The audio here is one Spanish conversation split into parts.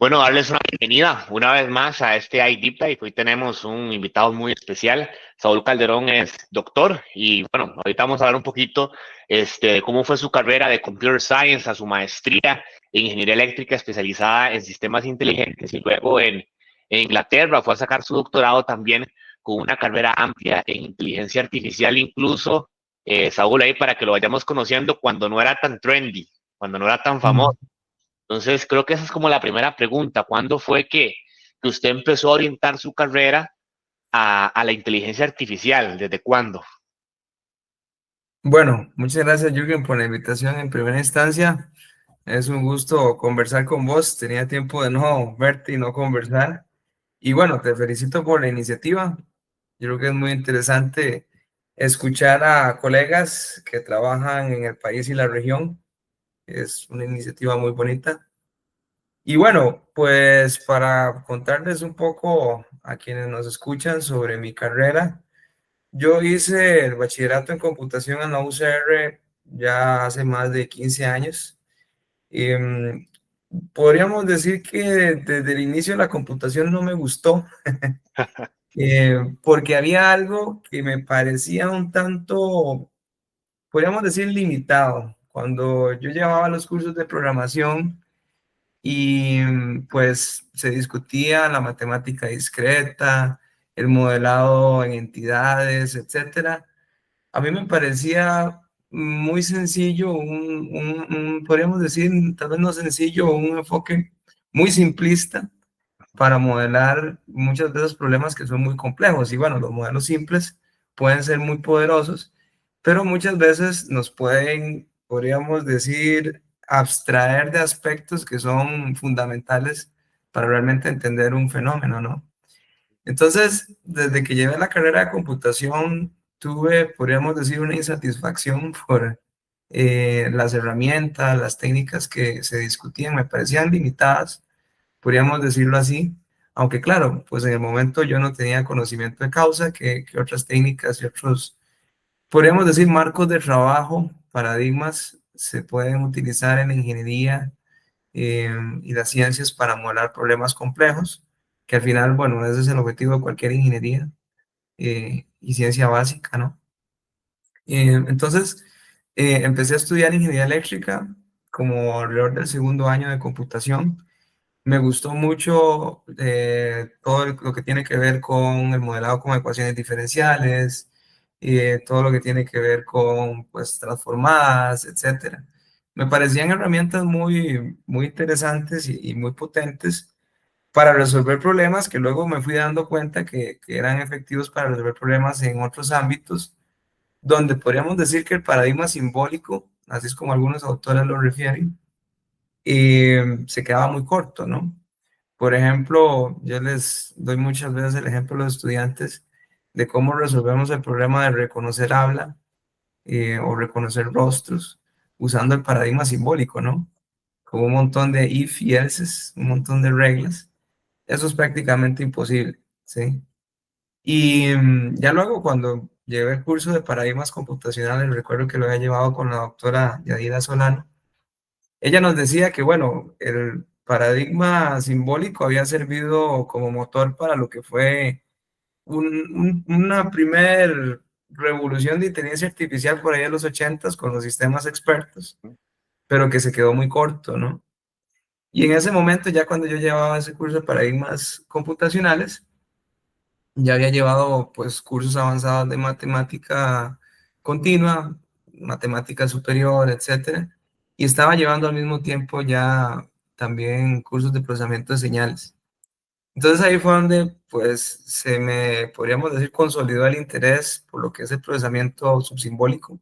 Bueno, darles una bienvenida una vez más a este iDeep Dive. Hoy tenemos un invitado muy especial. Saúl Calderón es doctor y bueno, ahorita vamos a hablar un poquito de cómo fue su carrera de Computer Science a su maestría en Ingeniería Eléctrica especializada en sistemas inteligentes y luego en Inglaterra fue a sacar su doctorado también con una carrera amplia en inteligencia artificial incluso. Saúl, ahí para que lo vayamos conociendo cuando no era tan trendy, cuando no era tan famoso. Mm. Entonces, creo que esa es como la primera pregunta. ¿Cuándo fue que usted empezó a orientar su carrera a la inteligencia artificial? ¿Desde cuándo? Bueno, muchas gracias, Jürgen, por la invitación en primera instancia. Es un gusto conversar con vos. Tenía tiempo de no verte y no conversar. Y bueno, te felicito por la iniciativa. Yo creo que es muy interesante escuchar a colegas que trabajan en el país y la región. Es una iniciativa muy bonita. Y bueno, pues para contarles un poco a quienes nos escuchan sobre mi carrera. Yo hice el bachillerato en computación en la UCR ya hace más de 15 años. Y, podríamos decir que desde el inicio la computación no me gustó, porque había algo que me parecía un tanto, podríamos decir, limitado. Cuando yo llevaba los cursos de programación y pues se discutía la matemática discreta, el modelado en entidades, etcétera. A mí me parecía muy sencillo, podríamos decir, tal vez no sencillo, un enfoque muy simplista para modelar muchos de esos problemas que son muy complejos. Y bueno, los modelos simples pueden ser muy poderosos, pero muchas veces nos pueden, podríamos decir, abstraer de aspectos que son fundamentales para realmente entender un fenómeno, ¿no? Entonces, desde que llevé la carrera de computación, tuve, podríamos decir, una insatisfacción por las herramientas, las técnicas que se discutían, me parecían limitadas, podríamos decirlo así, aunque claro, pues en el momento yo no tenía conocimiento de causa, que otras técnicas y otros, podríamos decir, marcos de trabajo, paradigmas, se pueden utilizar en la ingeniería y las ciencias para modelar problemas complejos, que al final, bueno, ese es el objetivo de cualquier ingeniería y ciencia básica, ¿no? Entonces, empecé a estudiar ingeniería eléctrica como alrededor del segundo año de computación. Me gustó mucho todo lo que tiene que ver con el modelado con ecuaciones diferenciales, todo lo que tiene que ver con pues transformadas, etcétera. Me parecían herramientas muy interesantes y muy potentes para resolver problemas que luego me fui dando cuenta que eran efectivos para resolver problemas en otros ámbitos, donde podríamos decir que el paradigma simbólico, así es como algunos autores lo refieren, se quedaba muy corto, ¿no? Por ejemplo, yo les doy muchas veces el ejemplo a los estudiantes de cómo resolvemos el problema de reconocer habla o reconocer rostros usando el paradigma simbólico, ¿no? Con un montón de if y elses, un montón de reglas. Eso es prácticamente imposible, ¿sí? Y ya luego cuando llevé el curso de paradigmas computacionales, recuerdo que lo había llevado con la doctora Yadira Solano, ella nos decía que, bueno, el paradigma simbólico había servido como motor para lo que fue una primer revolución de inteligencia artificial por ahí en los 80 con los sistemas expertos, pero que se quedó muy corto, ¿no? Y en ese momento, ya cuando yo llevaba ese curso de paradigmas computacionales, ya había llevado pues cursos avanzados de matemática continua, matemática superior, etcétera, y estaba llevando al mismo tiempo ya también cursos de procesamiento de señales. Entonces ahí fue donde pues se me, podríamos decir, consolidó el interés por lo que es el procesamiento subsimbólico,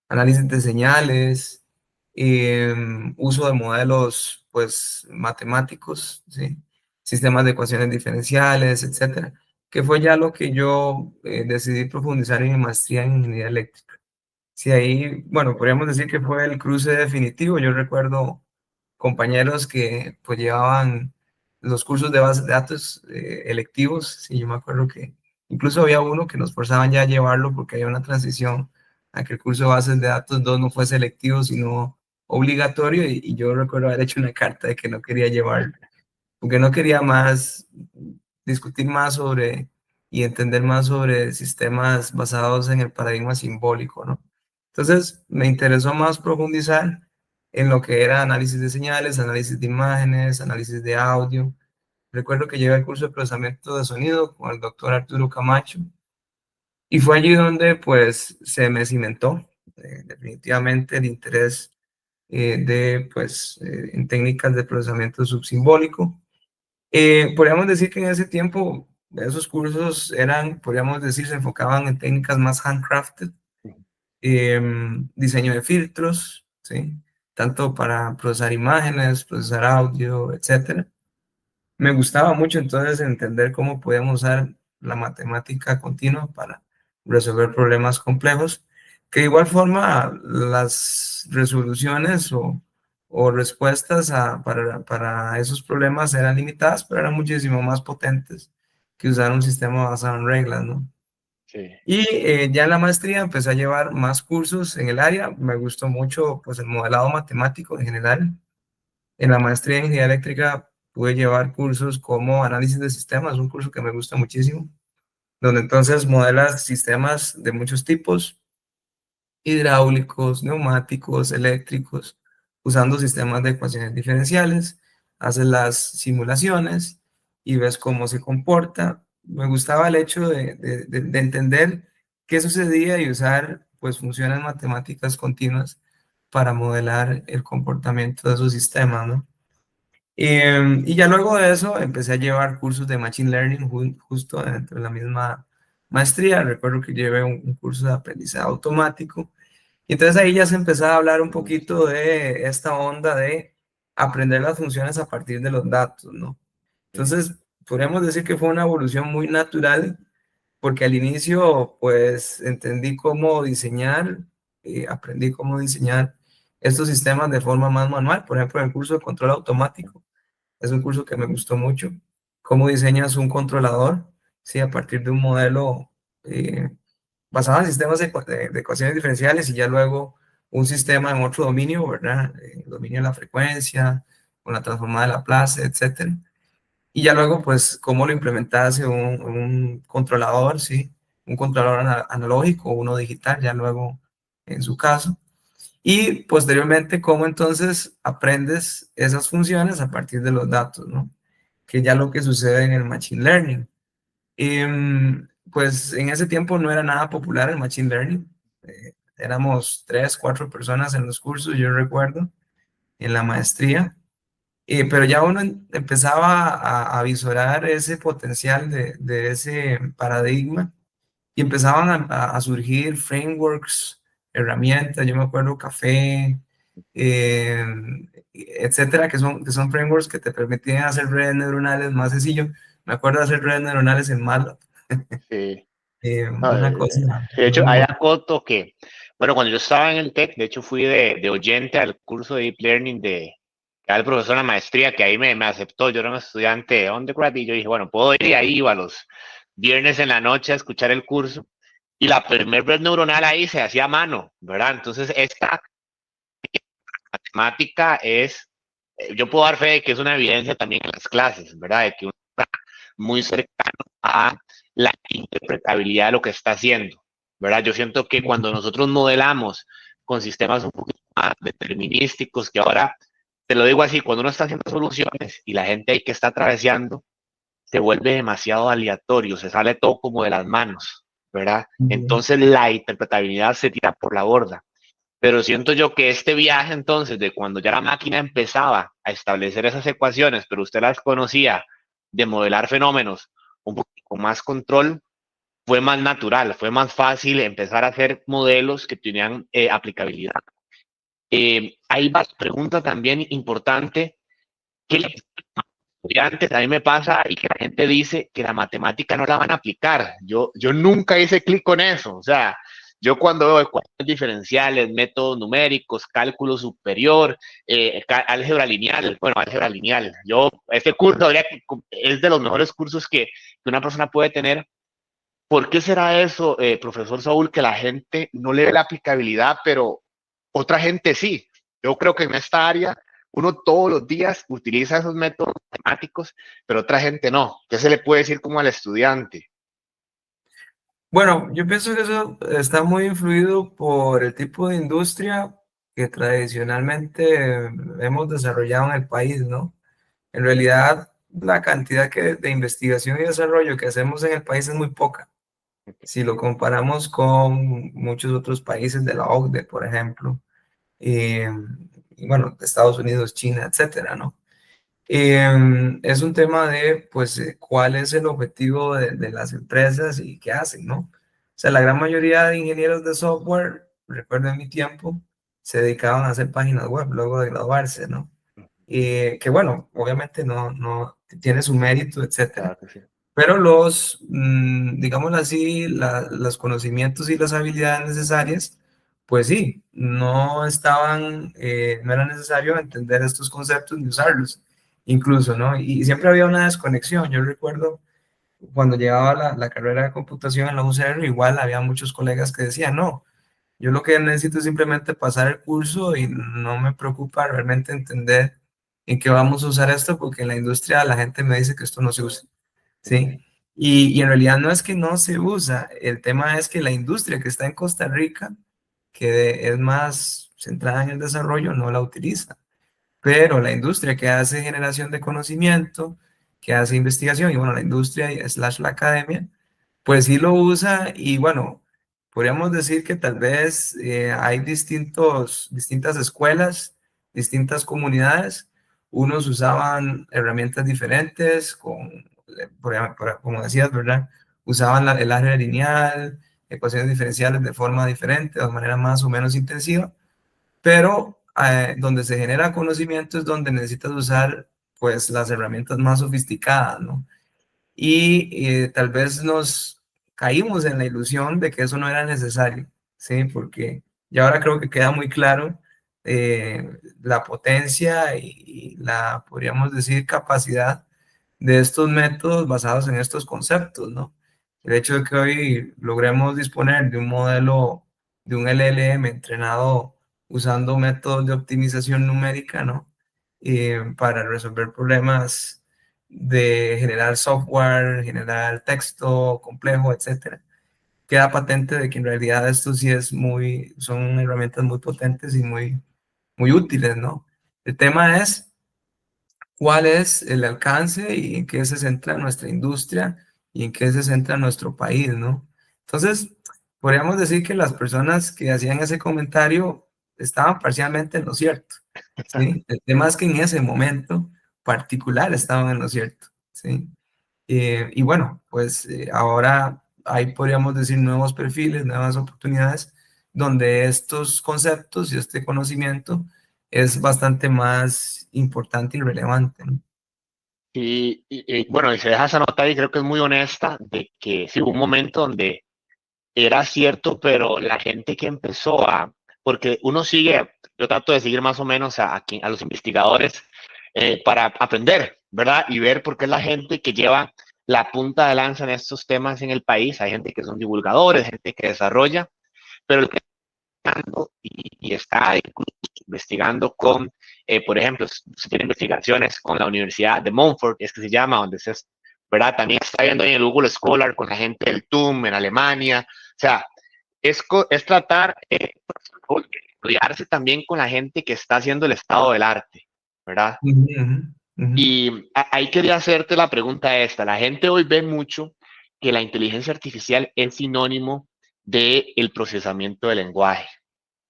análisis de señales, uso de modelos pues matemáticos, ¿sí? Sistemas de ecuaciones diferenciales, etcétera, que fue ya lo que yo decidí profundizar en mi maestría en ingeniería eléctrica. Sí, ahí, bueno, podríamos decir que fue el cruce definitivo. Yo recuerdo compañeros que pues llevaban los cursos de base de datos electivos. Sí, yo me acuerdo que incluso había uno que nos forzaban ya a llevarlo porque había una transición a que el curso de bases de datos 2 no fue selectivo, sino obligatorio. Y yo recuerdo haber hecho una carta de que no quería llevarlo. porque no quería más discutir más sobre y entender más sobre sistemas basados en el paradigma simbólico, ¿no? Entonces me interesó más profundizar en lo que era análisis de señales, análisis de imágenes, análisis de audio. Recuerdo que llevé el curso de procesamiento de sonido con el doctor Arturo Camacho y fue allí donde pues se me cimentó definitivamente el interés en técnicas de procesamiento subsimbólico. Podríamos decir que en ese tiempo esos cursos eran, podríamos decir, se enfocaban en técnicas más handcrafted, diseño de filtros, ¿sí? Tanto para procesar imágenes, procesar audio, etcétera. Me gustaba mucho entonces entender cómo podíamos usar la matemática continua para resolver problemas complejos, que de igual forma las resoluciones o respuestas para esos problemas eran limitadas, pero eran muchísimo más potentes que usar un sistema basado en reglas, ¿no? Sí. Y ya en la maestría empecé a llevar más cursos en el área. Me gustó mucho pues, el modelado matemático en general. En la maestría en ingeniería eléctrica pude llevar cursos como análisis de sistemas, un curso que me gusta muchísimo, donde entonces modelas sistemas de muchos tipos, hidráulicos, neumáticos, eléctricos, usando sistemas de ecuaciones diferenciales, haces las simulaciones y ves cómo se comporta. Me gustaba el hecho de entender qué sucedía y usar pues funciones matemáticas continuas para modelar el comportamiento de esos sistemas, ¿no? Y ya luego de eso empecé a llevar cursos de Machine Learning justo dentro de la misma maestría. Recuerdo que llevé un curso de aprendizaje automático. Y entonces ahí ya se empezaba a hablar un poquito de esta onda de aprender las funciones a partir de los datos, ¿no? Sí. Entonces, podríamos decir que fue una evolución muy natural, porque al inicio, pues, entendí cómo diseñar, aprendí cómo diseñar estos sistemas de forma más manual. Por ejemplo, en el curso de control automático es un curso que me gustó mucho. Cómo diseñas un controlador, ¿sí? A partir de un modelo basado en sistemas de ecuaciones diferenciales y ya luego un sistema en otro dominio, ¿verdad? El dominio de la frecuencia, con la transformada de Laplace, etcétera. Y ya luego, pues, cómo lo implementas en un controlador, ¿sí? Un controlador analógico o uno digital, ya luego en su caso. Y posteriormente, cómo entonces aprendes esas funciones a partir de los datos, ¿no? Que ya lo que sucede en el Machine Learning. Pues en ese tiempo no era nada popular el Machine Learning. Éramos 3, 4 personas en los cursos, yo recuerdo, en la maestría. Pero ya uno empezaba a visorar ese potencial de ese paradigma y empezaban a surgir frameworks, herramientas, yo me acuerdo Café, eh, etcétera, que son frameworks que te permitían hacer redes neuronales más sencillo. Me acuerdo de hacer redes neuronales en MATLAB. Sí. No, Una cosa de hecho, hay muy... acoto que, bueno, cuando yo estaba en el TEC, de hecho fui de oyente al curso de Deep Learning que da el profesor en la maestría, que ahí me aceptó. Yo era un estudiante de undergrad y yo dije, bueno, puedo ir, y ahí iba los viernes en la noche a escuchar el curso. Y la primer red neuronal ahí se hacía a mano, ¿verdad? Entonces, esta matemática es, yo puedo dar fe de que es una evidencia también en las clases, ¿verdad? De que uno está muy cercano a la interpretabilidad de lo que está haciendo, ¿verdad? Yo siento que cuando nosotros modelamos con sistemas un poquito más determinísticos, que ahora, te lo digo así, cuando uno está haciendo soluciones y la gente ahí que está atravesando, se vuelve demasiado aleatorio, se sale todo como de las manos, ¿verdad? Entonces la interpretabilidad se tira por la borda. Pero siento yo que este viaje entonces, de cuando ya la máquina empezaba a establecer esas ecuaciones, pero usted las conocía, de modelar fenómenos un poquito con más control, fue más natural, fue más fácil empezar a hacer modelos que tenían aplicabilidad. Hay más preguntas también importante. ¿Qué les estudiantes? A mí me pasa y que la gente dice que la matemática no la van a aplicar. Yo nunca hice clic con eso. O sea, yo cuando veo ecuaciones diferenciales, métodos numéricos, cálculo superior, álgebra lineal, bueno, álgebra lineal, este curso es de los mejores cursos que una persona puede tener. ¿Por qué será eso, profesor Saúl, que la gente no le ve la aplicabilidad, pero otra gente sí? Yo creo que en esta área uno todos los días utiliza esos métodos matemáticos, pero otra gente no. ¿Qué se le puede decir como al estudiante? Bueno, yo pienso que eso está muy influido por el tipo de industria que tradicionalmente hemos desarrollado en el país, ¿no? En realidad, la cantidad de investigación y desarrollo que hacemos en el país es muy poca. Si lo comparamos con muchos otros países de la OCDE, por ejemplo, eh, y bueno, Estados Unidos, China, etcétera, ¿no? Es un tema de, pues, cuál es el objetivo de las empresas y qué hacen, ¿no? O sea, la gran mayoría de ingenieros de software, recuerdo en mi tiempo, se dedicaban a hacer páginas web luego de graduarse, ¿no? Que bueno, obviamente no tiene su mérito, etcétera. Claro que sí. Pero digámoslo así, los conocimientos y las habilidades necesarias, pues sí, no estaban, no era necesario entender estos conceptos ni usarlos, incluso, ¿no? Y siempre había una desconexión. Yo recuerdo cuando llevaba la carrera de computación en la UCR, igual había muchos colegas que decían, no, yo lo que necesito es simplemente pasar el curso y no me preocupa realmente entender en qué vamos a usar esto, porque en la industria la gente me dice que esto no se usa. ¿Sí? Y en realidad no es que no se usa, el tema es que la industria que está en Costa Rica, que es más centrada en el desarrollo, no la utiliza. Pero la industria que hace generación de conocimiento, que hace investigación, y bueno, la industria slash la academia, pues sí lo usa y bueno, podríamos decir que tal vez hay distintas escuelas, distintas comunidades. Unos usaban herramientas diferentes, como decías, ¿verdad? Usaban el área lineal, ecuaciones diferenciales de forma diferente, de manera más o menos intensiva, pero donde se genera conocimiento es donde necesitas usar pues las herramientas más sofisticadas, ¿no? Y tal vez nos caímos en la ilusión de que eso no era necesario, ¿sí? Porque ya ahora creo que queda muy claro la potencia y la, podríamos decir, capacidad de estos métodos basados en estos conceptos, ¿no? El hecho de que hoy logremos disponer de un modelo, de un LLM entrenado usando métodos de optimización numérica, ¿no? Para resolver problemas de generar software, generar texto complejo, etcétera. Queda patente de que en realidad esto sí es son herramientas muy potentes y muy útiles, ¿no? El tema es cuál es el alcance y en qué se centra nuestra industria y en qué se centra nuestro país, ¿no? Entonces, podríamos decir que las personas que hacían ese comentario estaban parcialmente en lo cierto, ¿sí? El tema es que en ese momento particular estaban en lo cierto, ¿sí? Y bueno, pues ahora hay, podríamos decir, nuevos perfiles, nuevas oportunidades, donde estos conceptos y este conocimiento es bastante más importante y relevante, ¿no? Bueno, y se deja esa nota y creo que es muy honesta de que sí hubo un momento donde era cierto, pero la gente que empezó porque uno sigue, yo trato de seguir más o menos a los investigadores para aprender, ¿verdad? Y ver por qué es la gente que lleva la punta de lanza en estos temas en el país. Hay gente que son divulgadores, gente que desarrolla, pero el que y está incluso investigando con, por ejemplo, se tiene investigaciones con la Universidad de Montfort, es que se llama, donde se, ¿verdad? También está viendo en el Google Scholar con la gente del TUM en Alemania, o sea, es tratar de rodearse también con la gente que está haciendo el estado del arte, ¿verdad? Ujú, ujú, ujú. Y ahí quería hacerte la pregunta esta. La gente hoy ve mucho que la inteligencia artificial es sinónimo de el procesamiento del lenguaje.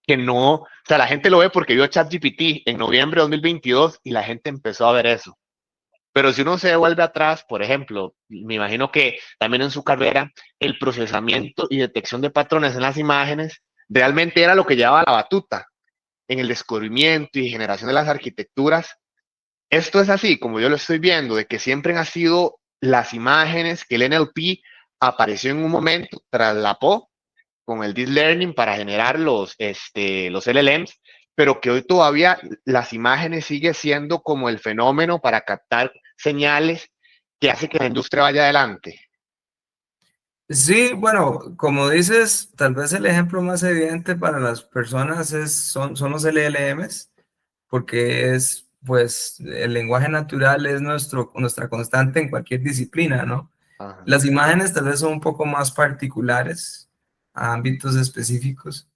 Que no, o sea, la gente lo ve porque vio ChatGPT en noviembre de 2022 y la gente empezó a ver eso. Pero si uno se vuelve atrás, por ejemplo, me imagino que también en su carrera, el procesamiento y detección de patrones en las imágenes realmente era lo que llevaba la batuta en el descubrimiento y generación de las arquitecturas. Esto es así, como yo lo estoy viendo, de que siempre han sido las imágenes que el NLP apareció en un momento, traslapó con el Deep Learning para generar los LLMs, pero que hoy todavía las imágenes sigue siendo como el fenómeno para captar señales que hace que la industria vaya adelante. Sí, bueno, como dices, tal vez el ejemplo más evidente para las personas son los LLMs, porque es pues el lenguaje natural es nuestra constante en cualquier disciplina, ¿no? Ajá. Las imágenes tal vez son un poco más particulares a ámbitos específicos.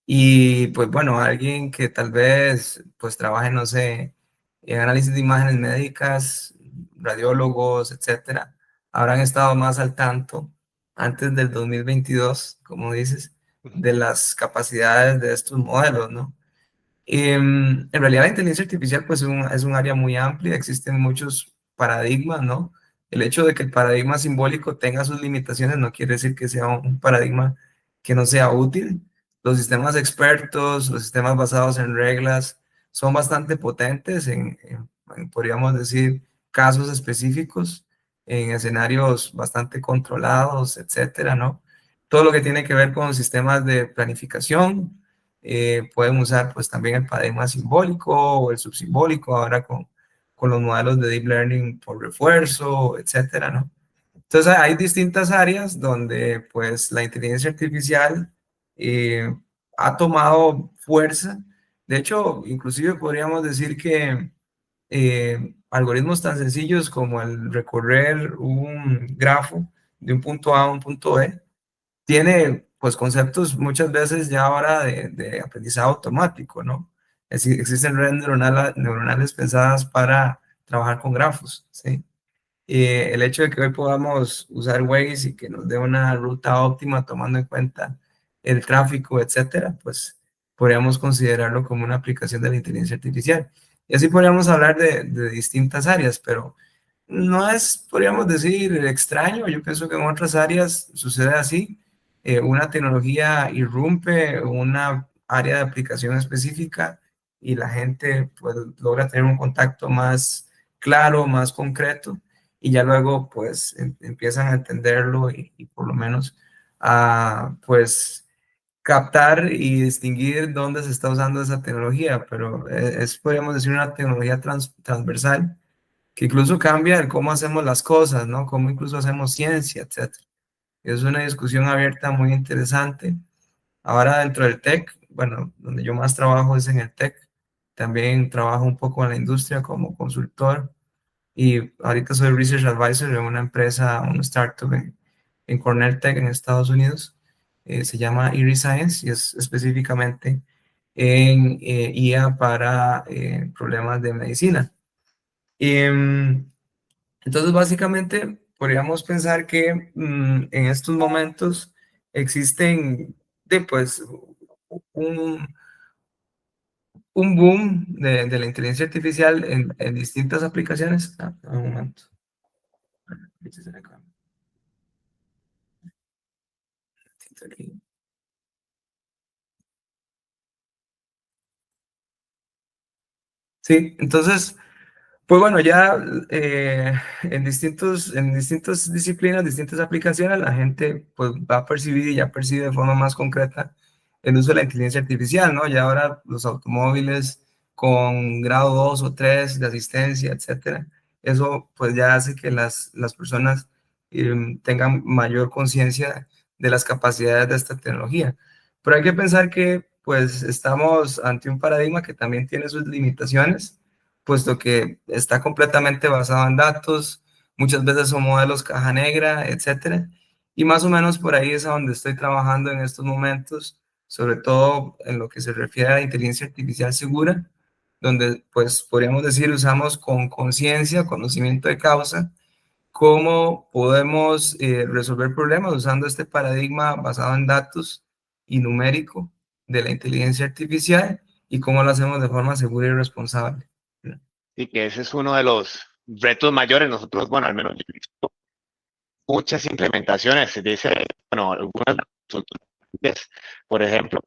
Y pues bueno, alguien que tal vez pues trabaje, no sé, en análisis de imágenes médicas, radiólogos, etcétera, habrán estado más al tanto antes del 2022, como dices, de las capacidades de estos modelos, ¿no? En realidad la inteligencia artificial pues es un área muy amplia, existen muchos paradigmas, ¿no? El hecho de que el paradigma simbólico tenga sus limitaciones no quiere decir que sea un paradigma que no sea útil. Los sistemas expertos, los sistemas basados en reglas son bastante potentes podríamos decir, casos específicos, en escenarios bastante controlados, etcétera, ¿no? Todo lo que tiene que ver con sistemas de planificación, pueden usar pues también el paradigma simbólico o el subsimbólico ahora con los modelos de deep learning por refuerzo, etcétera, ¿no? Entonces hay distintas áreas donde pues la inteligencia artificial eh, ha tomado fuerza. De hecho, inclusive podríamos decir que algoritmos tan sencillos como el recorrer un grafo de un punto A a un punto B tiene pues conceptos muchas veces ya ahora de aprendizaje automático, ¿no? Existen redes neuronales pensadas para trabajar con grafos, ¿sí? El hecho de que hoy podamos usar Waze y que nos dé una ruta óptima tomando en cuenta el tráfico, etcétera, pues podríamos considerarlo como una aplicación de la inteligencia artificial. Y así podríamos hablar de distintas áreas, pero no es, podríamos decir, extraño. Yo pienso que en otras áreas sucede así. Una tecnología irrumpe una área de aplicación específica y la gente pues, logra tener un contacto más claro, más concreto, y ya luego pues empiezan a entenderlo y por lo menos a pues captar y distinguir dónde se está usando esa tecnología, pero es, podríamos decir, una tecnología transversal que incluso cambia el cómo hacemos las cosas, ¿no? Cómo incluso hacemos ciencia, etcétera. Es una discusión abierta muy interesante. Ahora dentro del tech, bueno, donde yo más trabajo es en el tech. También trabajo un poco en la industria como consultor y ahorita soy Research Advisor en una empresa, una startup en Cornell Tech en Estados Unidos. Se llama Erie Science y es específicamente en IA para problemas de medicina. Em, entonces, básicamente, podríamos pensar que en estos momentos existen, pues, un, un boom de la inteligencia artificial en distintas aplicaciones. Un momento. Sí, entonces, pues bueno, ya en distintas disciplinas, distintas aplicaciones, la gente pues va a percibir y ya percibe de forma más concreta el uso de la inteligencia artificial, ¿no? Ya ahora los automóviles con grado 2 o 3 de asistencia, etcétera, eso pues ya hace que las personas tengan mayor conciencia de las capacidades de esta tecnología. Pero hay que pensar que pues estamos ante un paradigma que también tiene sus limitaciones, puesto que está completamente basado en datos, muchas veces son modelos caja negra, etcétera. Y más o menos por ahí es a donde estoy trabajando en estos momentos, sobre todo en lo que se refiere a la inteligencia artificial segura, donde pues podríamos decir usamos con conciencia, conocimiento de causa, cómo podemos resolver problemas usando este paradigma basado en datos y numérico de la inteligencia artificial y cómo lo hacemos de forma segura y responsable. Y que ese es uno de los retos mayores. Nosotros, bueno, al menos yo he visto muchas implementaciones de ese, bueno, algunas consultorías, por ejemplo,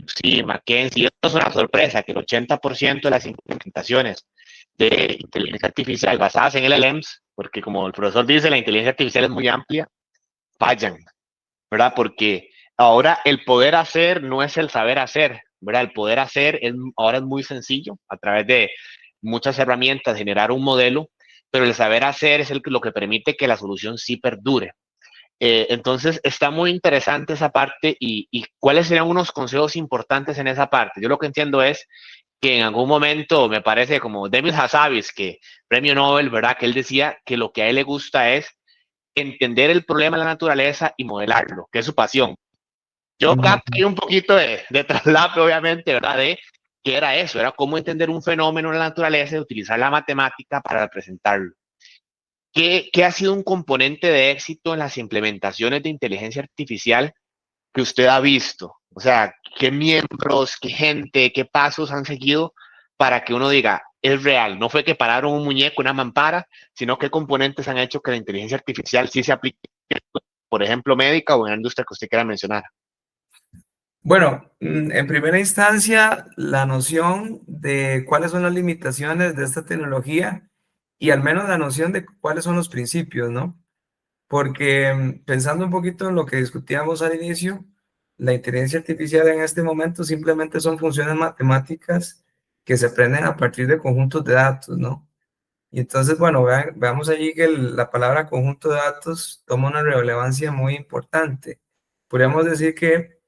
sí, McKinsey, esto es una sorpresa, que el 80% de las implementaciones de inteligencia artificial basadas en LLMs, porque como el profesor dice, la inteligencia artificial es muy amplia, fallan, ¿verdad? Porque ahora el poder hacer no es el saber hacer, ¿verdad? El poder hacer ahora es muy sencillo a través de muchas herramientas generar un modelo, pero el saber hacer es lo que permite que la solución sí perdure. Entonces está muy interesante esa parte y cuáles serían unos consejos importantes en esa parte. Yo lo que entiendo es que en algún momento me parece como Demis Hassabis, que premio Nobel, ¿verdad? Que él decía que lo que a él le gusta es entender el problema de la naturaleza y modelarlo, que es su pasión. Yo Ujú. capté un poquito de traslape, obviamente, ¿verdad? De qué era eso, era cómo entender un fenómeno en la naturaleza y utilizar la matemática para representarlo. ¿Qué ha sido un componente de éxito en las implementaciones de inteligencia artificial que usted ha visto? O sea, ¿qué miembros, qué gente, qué pasos han seguido para que uno diga, es real? No fue que pararon un muñeco, una mampara, sino qué componentes han hecho que la inteligencia artificial sí se aplique, por ejemplo, médica o en la industria que usted quiera mencionar. Bueno, en primera instancia, la noción de cuáles son las limitaciones de esta tecnología y al menos la noción de cuáles son los principios, ¿no? Porque pensando un poquito en lo que discutíamos al inicio, la inteligencia artificial en este momento simplemente son funciones matemáticas que se aprenden a partir de conjuntos de datos, ¿no? Y entonces, bueno, veamos allí que la palabra conjunto de datos toma una relevancia muy importante. Podríamos decir que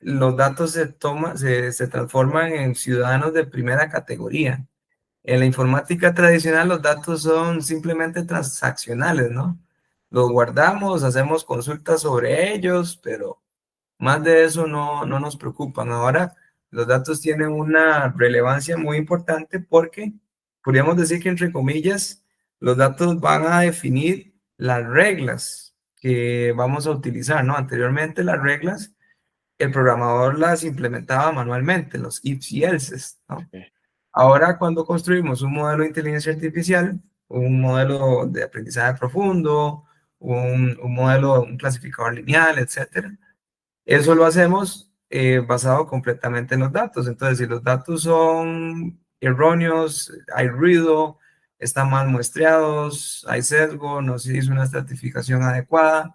los datos se transforman en ciudadanos de primera categoría. En la informática tradicional los datos son simplemente transaccionales, ¿no? Los guardamos, hacemos consultas sobre ellos, pero más de eso no nos preocupan. Ahora los datos tienen una relevancia muy importante porque podríamos decir que, entre comillas, los datos van a definir las reglas que vamos a utilizar, ¿no? Anteriormente las reglas el programador las implementaba manualmente, los ifs y elses, ¿no? Ahora, cuando construimos un modelo de inteligencia artificial, un modelo de aprendizaje profundo, un modelo, un clasificador lineal, etcétera, eso lo hacemos basado completamente en los datos. Entonces, si los datos son erróneos, hay ruido, están mal muestreados, hay sesgo, no se hizo una estratificación adecuada,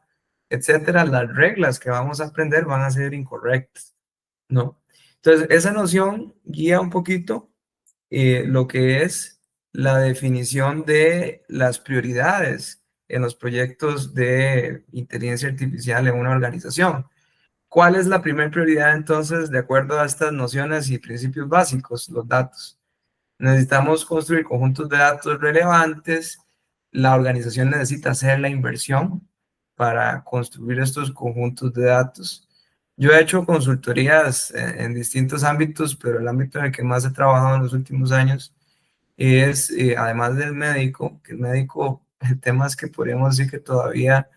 etcétera, las reglas que vamos a aprender van a ser incorrectas, ¿no? Entonces, esa noción guía un poquito lo que es la definición de las prioridades en los proyectos de inteligencia artificial en una organización. ¿Cuál es la primera prioridad entonces, de acuerdo a estas nociones y principios básicos? Los datos. Necesitamos construir conjuntos de datos relevantes. La organización necesita hacer la inversión para construir estos conjuntos de datos. Yo he hecho consultorías en distintos ámbitos, pero el ámbito en el que más he trabajado en los últimos años es, además del médico, que el médico, el tema es que podríamos decir que todavía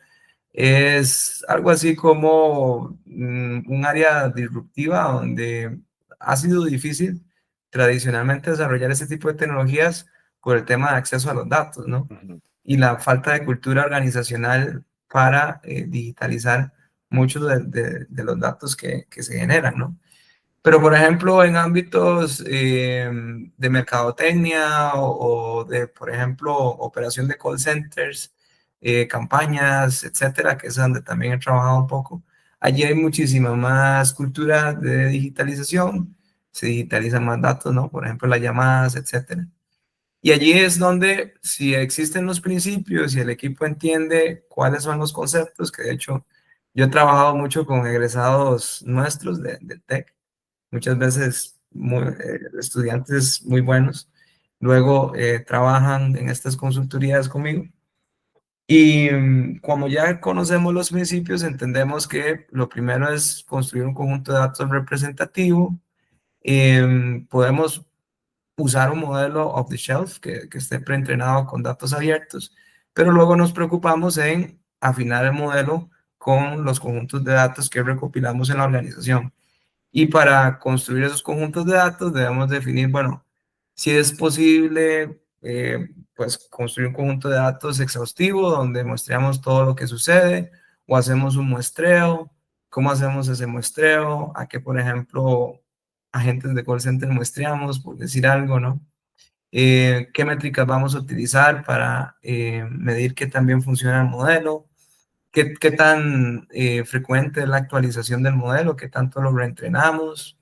es algo así como un área disruptiva donde ha sido difícil tradicionalmente desarrollar este tipo de tecnologías por el tema de acceso a los datos, ¿no? Ujú. Y la falta de cultura organizacional para digitalizar muchos de los datos que se generan, ¿no? Pero, por ejemplo, en ámbitos de mercadotecnia o de, por ejemplo, operación de call centers, campañas, etcétera, que es donde también he trabajado un poco, allí hay muchísima más cultura de digitalización, se digitalizan más datos, ¿no? Por ejemplo, las llamadas, etcétera. Y allí es donde, si existen los principios y el equipo entiende cuáles son los conceptos, que de hecho yo he trabajado mucho con egresados nuestros de TEC, muchas veces estudiantes muy buenos, luego trabajan en estas consultorías conmigo. Y como ya conocemos los principios, entendemos que lo primero es construir un conjunto de datos representativo. Podemos usar un modelo off the shelf que esté preentrenado con datos abiertos, pero luego nos preocupamos en afinar el modelo con los conjuntos de datos que recopilamos en la organización. Y para construir esos conjuntos de datos debemos definir, bueno, si es posible, pues construir un conjunto de datos exhaustivo donde muestreamos todo lo que sucede o hacemos un muestreo, cómo hacemos ese muestreo, a qué, por ejemplo, agentes de call center muestreamos, por decir algo, ¿no? ¿Qué métricas vamos a utilizar para medir que también funciona el modelo? ¿Qué tan frecuente es la actualización del modelo? ¿Qué tanto lo reentrenamos?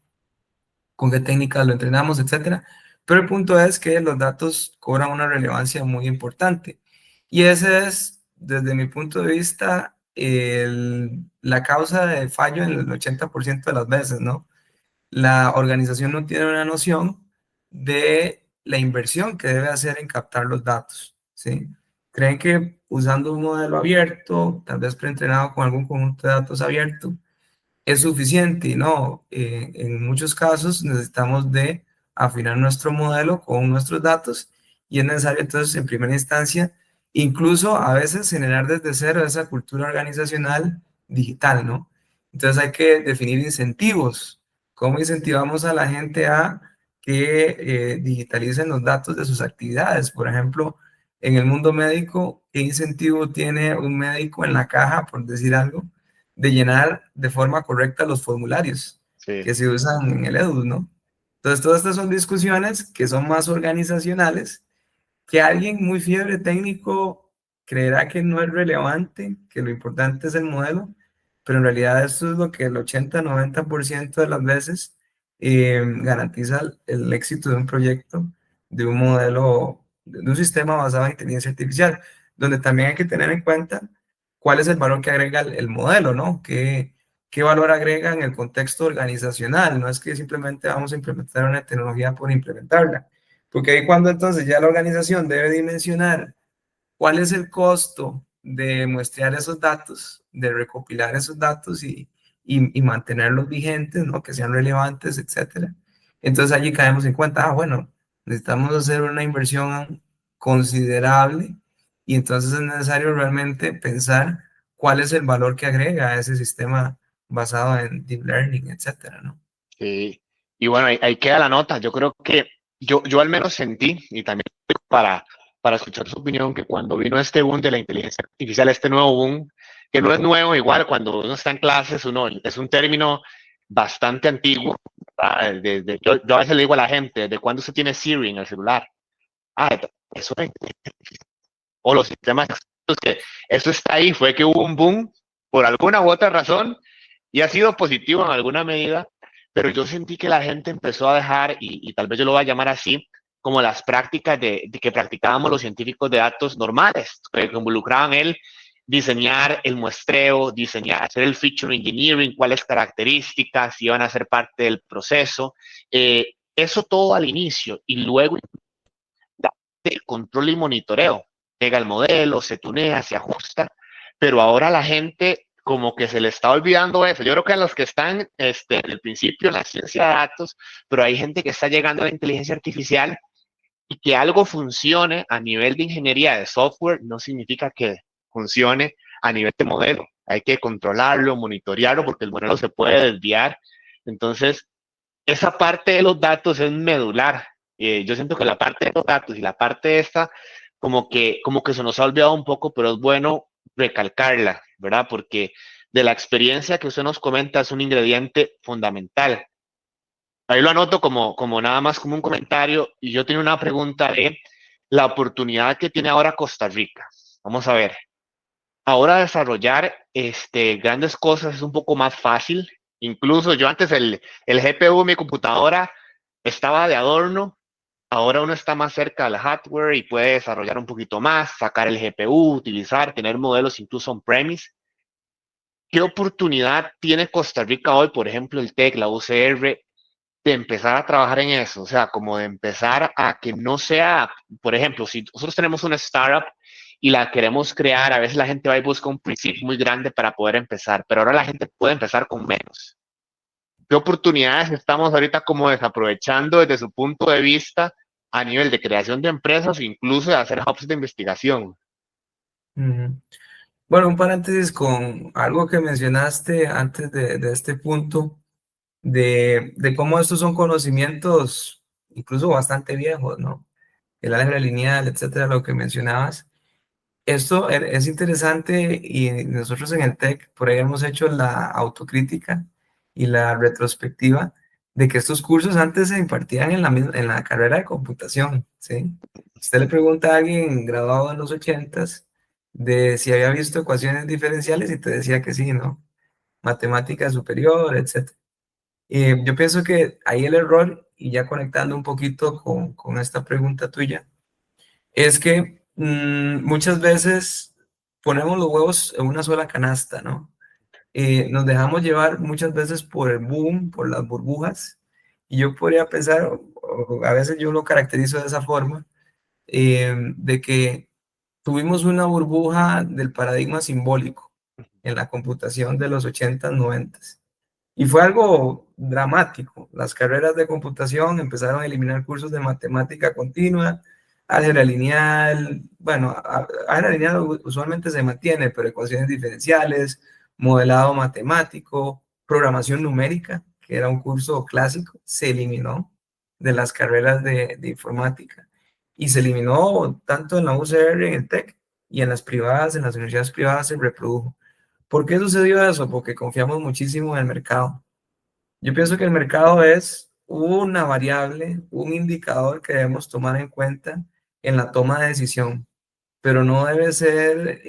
¿Con qué técnicas lo entrenamos? Etcétera. Pero el punto es que los datos cobran una relevancia muy importante. Y ese es, desde mi punto de vista, la causa de fallo en el 80% de las veces, ¿no? La organización no tiene una noción de la inversión que debe hacer en captar los datos, ¿sí? Creen que usando un modelo abierto, tal vez preentrenado con algún conjunto de datos abierto, es suficiente y no. En muchos casos necesitamos de afinar nuestro modelo con nuestros datos y es necesario entonces en primera instancia incluso a veces generar desde cero esa cultura organizacional digital, ¿no? Entonces hay que definir incentivos. ¿Cómo incentivamos a la gente a que digitalicen los datos de sus actividades? Por ejemplo, en el mundo médico, ¿qué incentivo tiene un médico en la caja, por decir algo, de llenar de forma correcta los formularios Sí, que se usan en el EDU, ¿no? Entonces, todas estas son discusiones que son más organizacionales, que alguien muy fiebre técnico creerá que no es relevante, que lo importante es el modelo, pero en realidad esto es lo que el 80-90% de las veces garantiza el éxito de un proyecto, de un modelo, de un sistema basado en inteligencia artificial, donde también hay que tener en cuenta cuál es el valor que agrega el modelo, ¿no? ¿Qué valor agrega en el contexto organizacional? No es que simplemente vamos a implementar una tecnología por implementarla, porque ahí cuando entonces ya la organización debe dimensionar cuál es el costo de muestrear esos datos, de recopilar esos datos y mantenerlos vigentes, ¿no? Que sean relevantes, etcétera. Entonces allí caemos en cuenta, bueno, necesitamos hacer una inversión considerable y entonces es necesario realmente pensar cuál es el valor que agrega a ese sistema basado en deep learning, etcétera, ¿no? sí. Y bueno, ahí queda la nota. Yo creo que yo al menos sentí, y también para, para escuchar su opinión, que cuando vino este boom de la inteligencia artificial, este nuevo boom, que no es nuevo, igual cuando uno está en clases, uno, es un término bastante antiguo. Yo a veces le digo a la gente, ¿desde cuándo se tiene Siri en el celular? Ah, eso es, o los sistemas que eso está ahí, fue que hubo un boom por alguna u otra razón y ha sido positivo en alguna medida, pero yo sentí que la gente empezó a dejar, y tal vez yo lo voy a llamar así, como las prácticas de que practicábamos los científicos de datos normales, que involucraban el diseñar el muestreo, diseñar, hacer el feature engineering, cuáles características iban a ser parte del proceso, eso todo al inicio, y luego el control y monitoreo. Llega el modelo, se tunea, se ajusta, pero ahora la gente como que se le está olvidando eso. Yo creo que a los que están en el principio en la ciencia de datos, pero hay gente que está llegando a la inteligencia artificial y que algo funcione a nivel de ingeniería de software no significa que funcione a nivel de modelo. Hay que controlarlo, monitorearlo, porque el modelo se puede desviar. Entonces, esa parte de los datos es medular. Yo siento que la parte de los datos y la parte esta, como que se nos ha olvidado un poco, pero es bueno recalcarla, ¿verdad? Porque de la experiencia que usted nos comenta es un ingrediente fundamental. Ahí lo anoto como nada más como un comentario y yo tengo una pregunta de la oportunidad que tiene ahora Costa Rica. Vamos a ver. Ahora desarrollar grandes cosas es un poco más fácil. Incluso yo antes el GPU de mi computadora estaba de adorno. Ahora uno está más cerca del hardware y puede desarrollar un poquito más, sacar el GPU, utilizar, tener modelos incluso on-premise. ¿Qué oportunidad tiene Costa Rica hoy, por ejemplo, el TEC, la UCR, de empezar a trabajar en eso? O sea, como de empezar a que no sea, por ejemplo, si nosotros tenemos una startup y la queremos crear, a veces la gente va y busca un principio muy grande para poder empezar, pero ahora la gente puede empezar con menos. ¿Qué oportunidades estamos ahorita como desaprovechando desde su punto de vista a nivel de creación de empresas, incluso de hacer hubs de investigación? Ujú. Bueno, un paréntesis con algo que mencionaste antes de este punto, de cómo estos son conocimientos incluso bastante viejos, ¿no? El álgebra lineal, etcétera, lo que mencionabas. Esto es interesante y nosotros en el TEC por ahí hemos hecho la autocrítica y la retrospectiva de que estos cursos antes se impartían en en la carrera de computación, ¿sí? Usted le pregunta a alguien graduado en los ochentas de si había visto ecuaciones diferenciales y te decía que sí, ¿no? Matemática superior, etcétera. Yo pienso que ahí el error, y ya conectando un poquito con esta pregunta tuya, es que muchas veces ponemos los huevos en una sola canasta, ¿no? Nos dejamos llevar muchas veces por el boom, por las burbujas, Y yo podría pensar, a veces yo lo caracterizo de esa forma, de que tuvimos una burbuja del paradigma simbólico en la computación de los 80, 90. Y fue algo dramático. Las carreras de computación empezaron a eliminar cursos de matemática continua, álgebra lineal. Bueno, álgebra lineal usualmente se mantiene, pero ecuaciones diferenciales, modelado matemático, programación numérica, que era un curso clásico, se eliminó de las carreras de informática. Y se eliminó tanto en la UCR, en el TEC, y en las privadas, en las universidades privadas se reprodujo. ¿Por qué sucedió eso? Porque confiamos muchísimo en el mercado. Yo pienso que el mercado es una variable, un indicador que debemos tomar en cuenta en la toma de decisión, pero no debe ser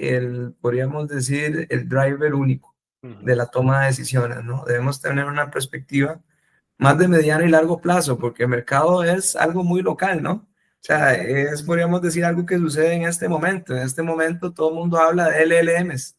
podríamos decir, el driver único de la toma de decisiones, ¿no? Debemos tener una perspectiva más de mediano y largo plazo, porque el mercado es algo muy local, ¿no? O sea, podríamos decir, algo que sucede en este momento. En este momento todo el mundo habla de LLMs,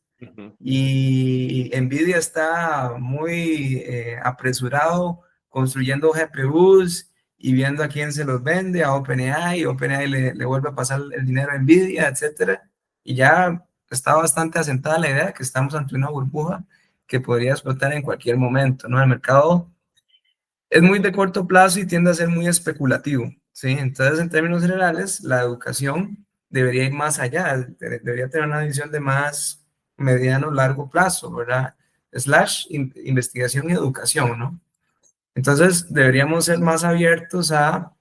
y Nvidia está muy apresurado construyendo GPUs y viendo a quién se los vende, a OpenAI, y OpenAI le vuelve a pasar el dinero a Nvidia, etcétera. Y ya está bastante asentada la idea de que estamos ante una burbuja que podría explotar en cualquier momento, ¿no? El mercado es muy de corto plazo y tiende a ser muy especulativo, ¿sí? Entonces, en términos generales, la educación debería ir más allá, debería tener una visión de más mediano, largo plazo, ¿verdad? Slash investigación y educación, ¿no? Entonces, deberíamos ser más abiertos a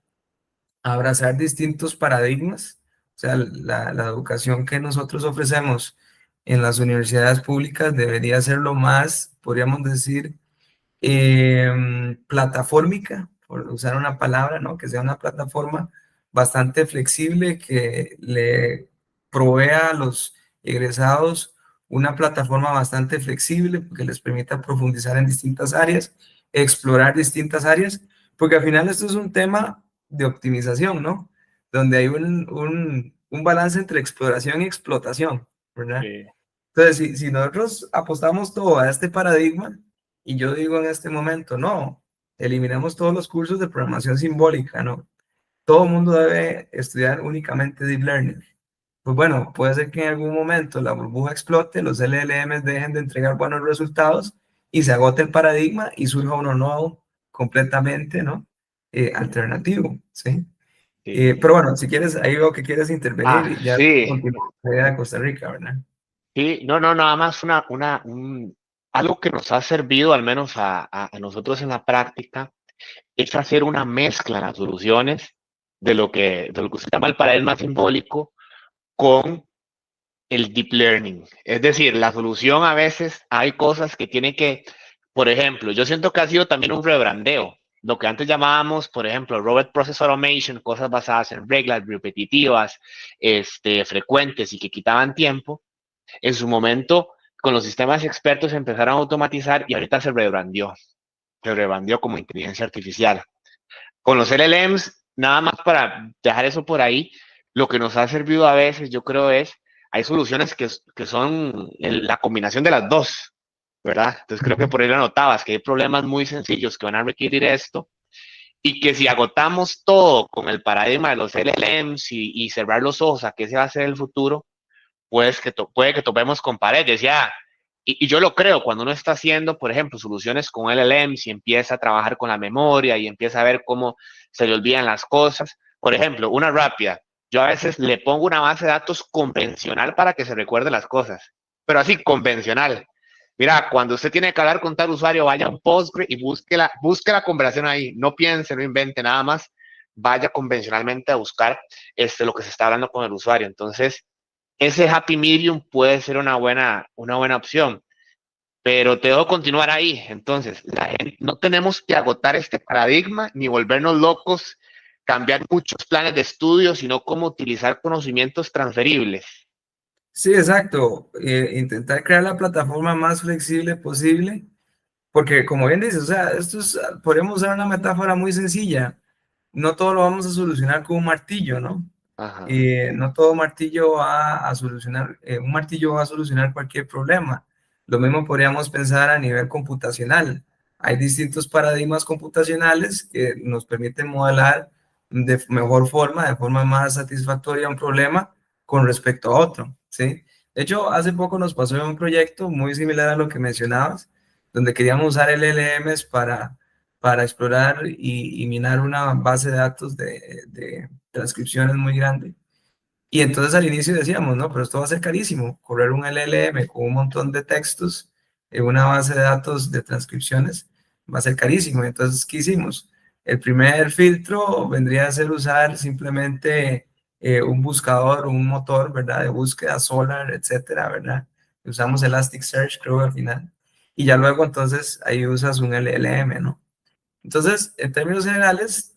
abrazar distintos paradigmas. O sea, la educación que nosotros ofrecemos en las universidades públicas debería ser lo más, podríamos decir, plataformica, por usar una palabra, ¿no? Que sea una plataforma bastante flexible, que le provea a los egresados una plataforma bastante flexible que les permita profundizar en distintas áreas, explorar distintas áreas, porque al final esto es un tema de optimización, ¿no? Donde hay un balance entre exploración y explotación, ¿verdad? Sí. Entonces, si nosotros apostamos todo a este paradigma, y yo digo en este momento, no, eliminemos todos los cursos de programación simbólica, ¿no? Todo el mundo debe estudiar únicamente Deep Learning. Pues bueno, puede ser que en algún momento la burbuja explote, los LLMs dejen de entregar buenos resultados y se agote el paradigma y surja uno nuevo completamente, ¿no? Alternativo, ¿sí? Sí. Pero bueno, si quieres, ahí veo que quieres intervenir y ya Sí, continuamos con la idea de Costa Rica, ¿verdad? sí, no, no, nada más algo que nos ha servido, al menos a nosotros en la práctica, es hacer una mezcla en las soluciones de lo que se llama el paradigma simbólico con el deep learning. Es decir, la solución a veces hay cosas que tiene que, por ejemplo, yo siento que ha sido también un rebrandeo. Lo que antes llamábamos, por ejemplo, Robot Process Automation, cosas basadas en reglas repetitivas, frecuentes y que quitaban tiempo, en su momento con los sistemas expertos se empezaron a automatizar y ahorita se rebrandió como inteligencia artificial. Con los LLMs, nada más para dejar eso por ahí, lo que nos ha servido a veces, yo creo, hay soluciones que son la combinación de las dos, ¿verdad? Entonces creo que por ahí lo notabas, que hay problemas muy sencillos que van a requerir esto y que si agotamos todo con el paradigma de los LLMs y cerrar los ojos a qué se va a hacer el futuro, puede que topemos con paredes, ya. Y yo lo creo, cuando uno está haciendo, por ejemplo, soluciones con LLMs y empieza a trabajar con la memoria y empieza a ver cómo se le olvidan las cosas. Por ejemplo, una rápida. Yo a veces le pongo una base de datos convencional para que se recuerde las cosas, pero así, convencional. Mira, cuando usted tiene que hablar con tal usuario, vaya a un Postgre y busque la conversación ahí. No piense, no invente nada más. Vaya convencionalmente a buscar lo que se está hablando con el usuario. Entonces, ese happy medium puede ser una buena opción, pero te debo continuar ahí. Entonces, no tenemos que agotar este paradigma ni volvernos locos, cambiar muchos planes de estudio, sino cómo utilizar conocimientos transferibles. Sí, exacto. Intentar crear la plataforma más flexible posible, porque como bien dices, o sea, podríamos usar una metáfora muy sencilla. No todo lo vamos a solucionar con un martillo, ¿no? Ajá. No todo martillo va a solucionar, un martillo va a solucionar cualquier problema. Lo mismo podríamos pensar a nivel computacional. Hay distintos paradigmas computacionales que nos permiten modelar de mejor forma, de forma más satisfactoria un problema con respecto a otro, ¿sí? De hecho, hace poco nos pasó un proyecto muy similar a lo que mencionabas, donde queríamos usar LLMs para explorar y minar una base de datos de transcripciones muy grande. Y entonces al inicio decíamos, no, pero esto va a ser carísimo, correr un LLM con un montón de textos en una base de datos de transcripciones va a ser carísimo. Entonces, ¿qué hicimos? El primer filtro vendría a ser usar simplemente un buscador, un motor, ¿verdad? De búsqueda, Solr, etcétera, ¿verdad? Usamos Elasticsearch, creo, al final. Y ya luego, entonces, ahí usas un LLM, ¿no? Entonces, en términos generales,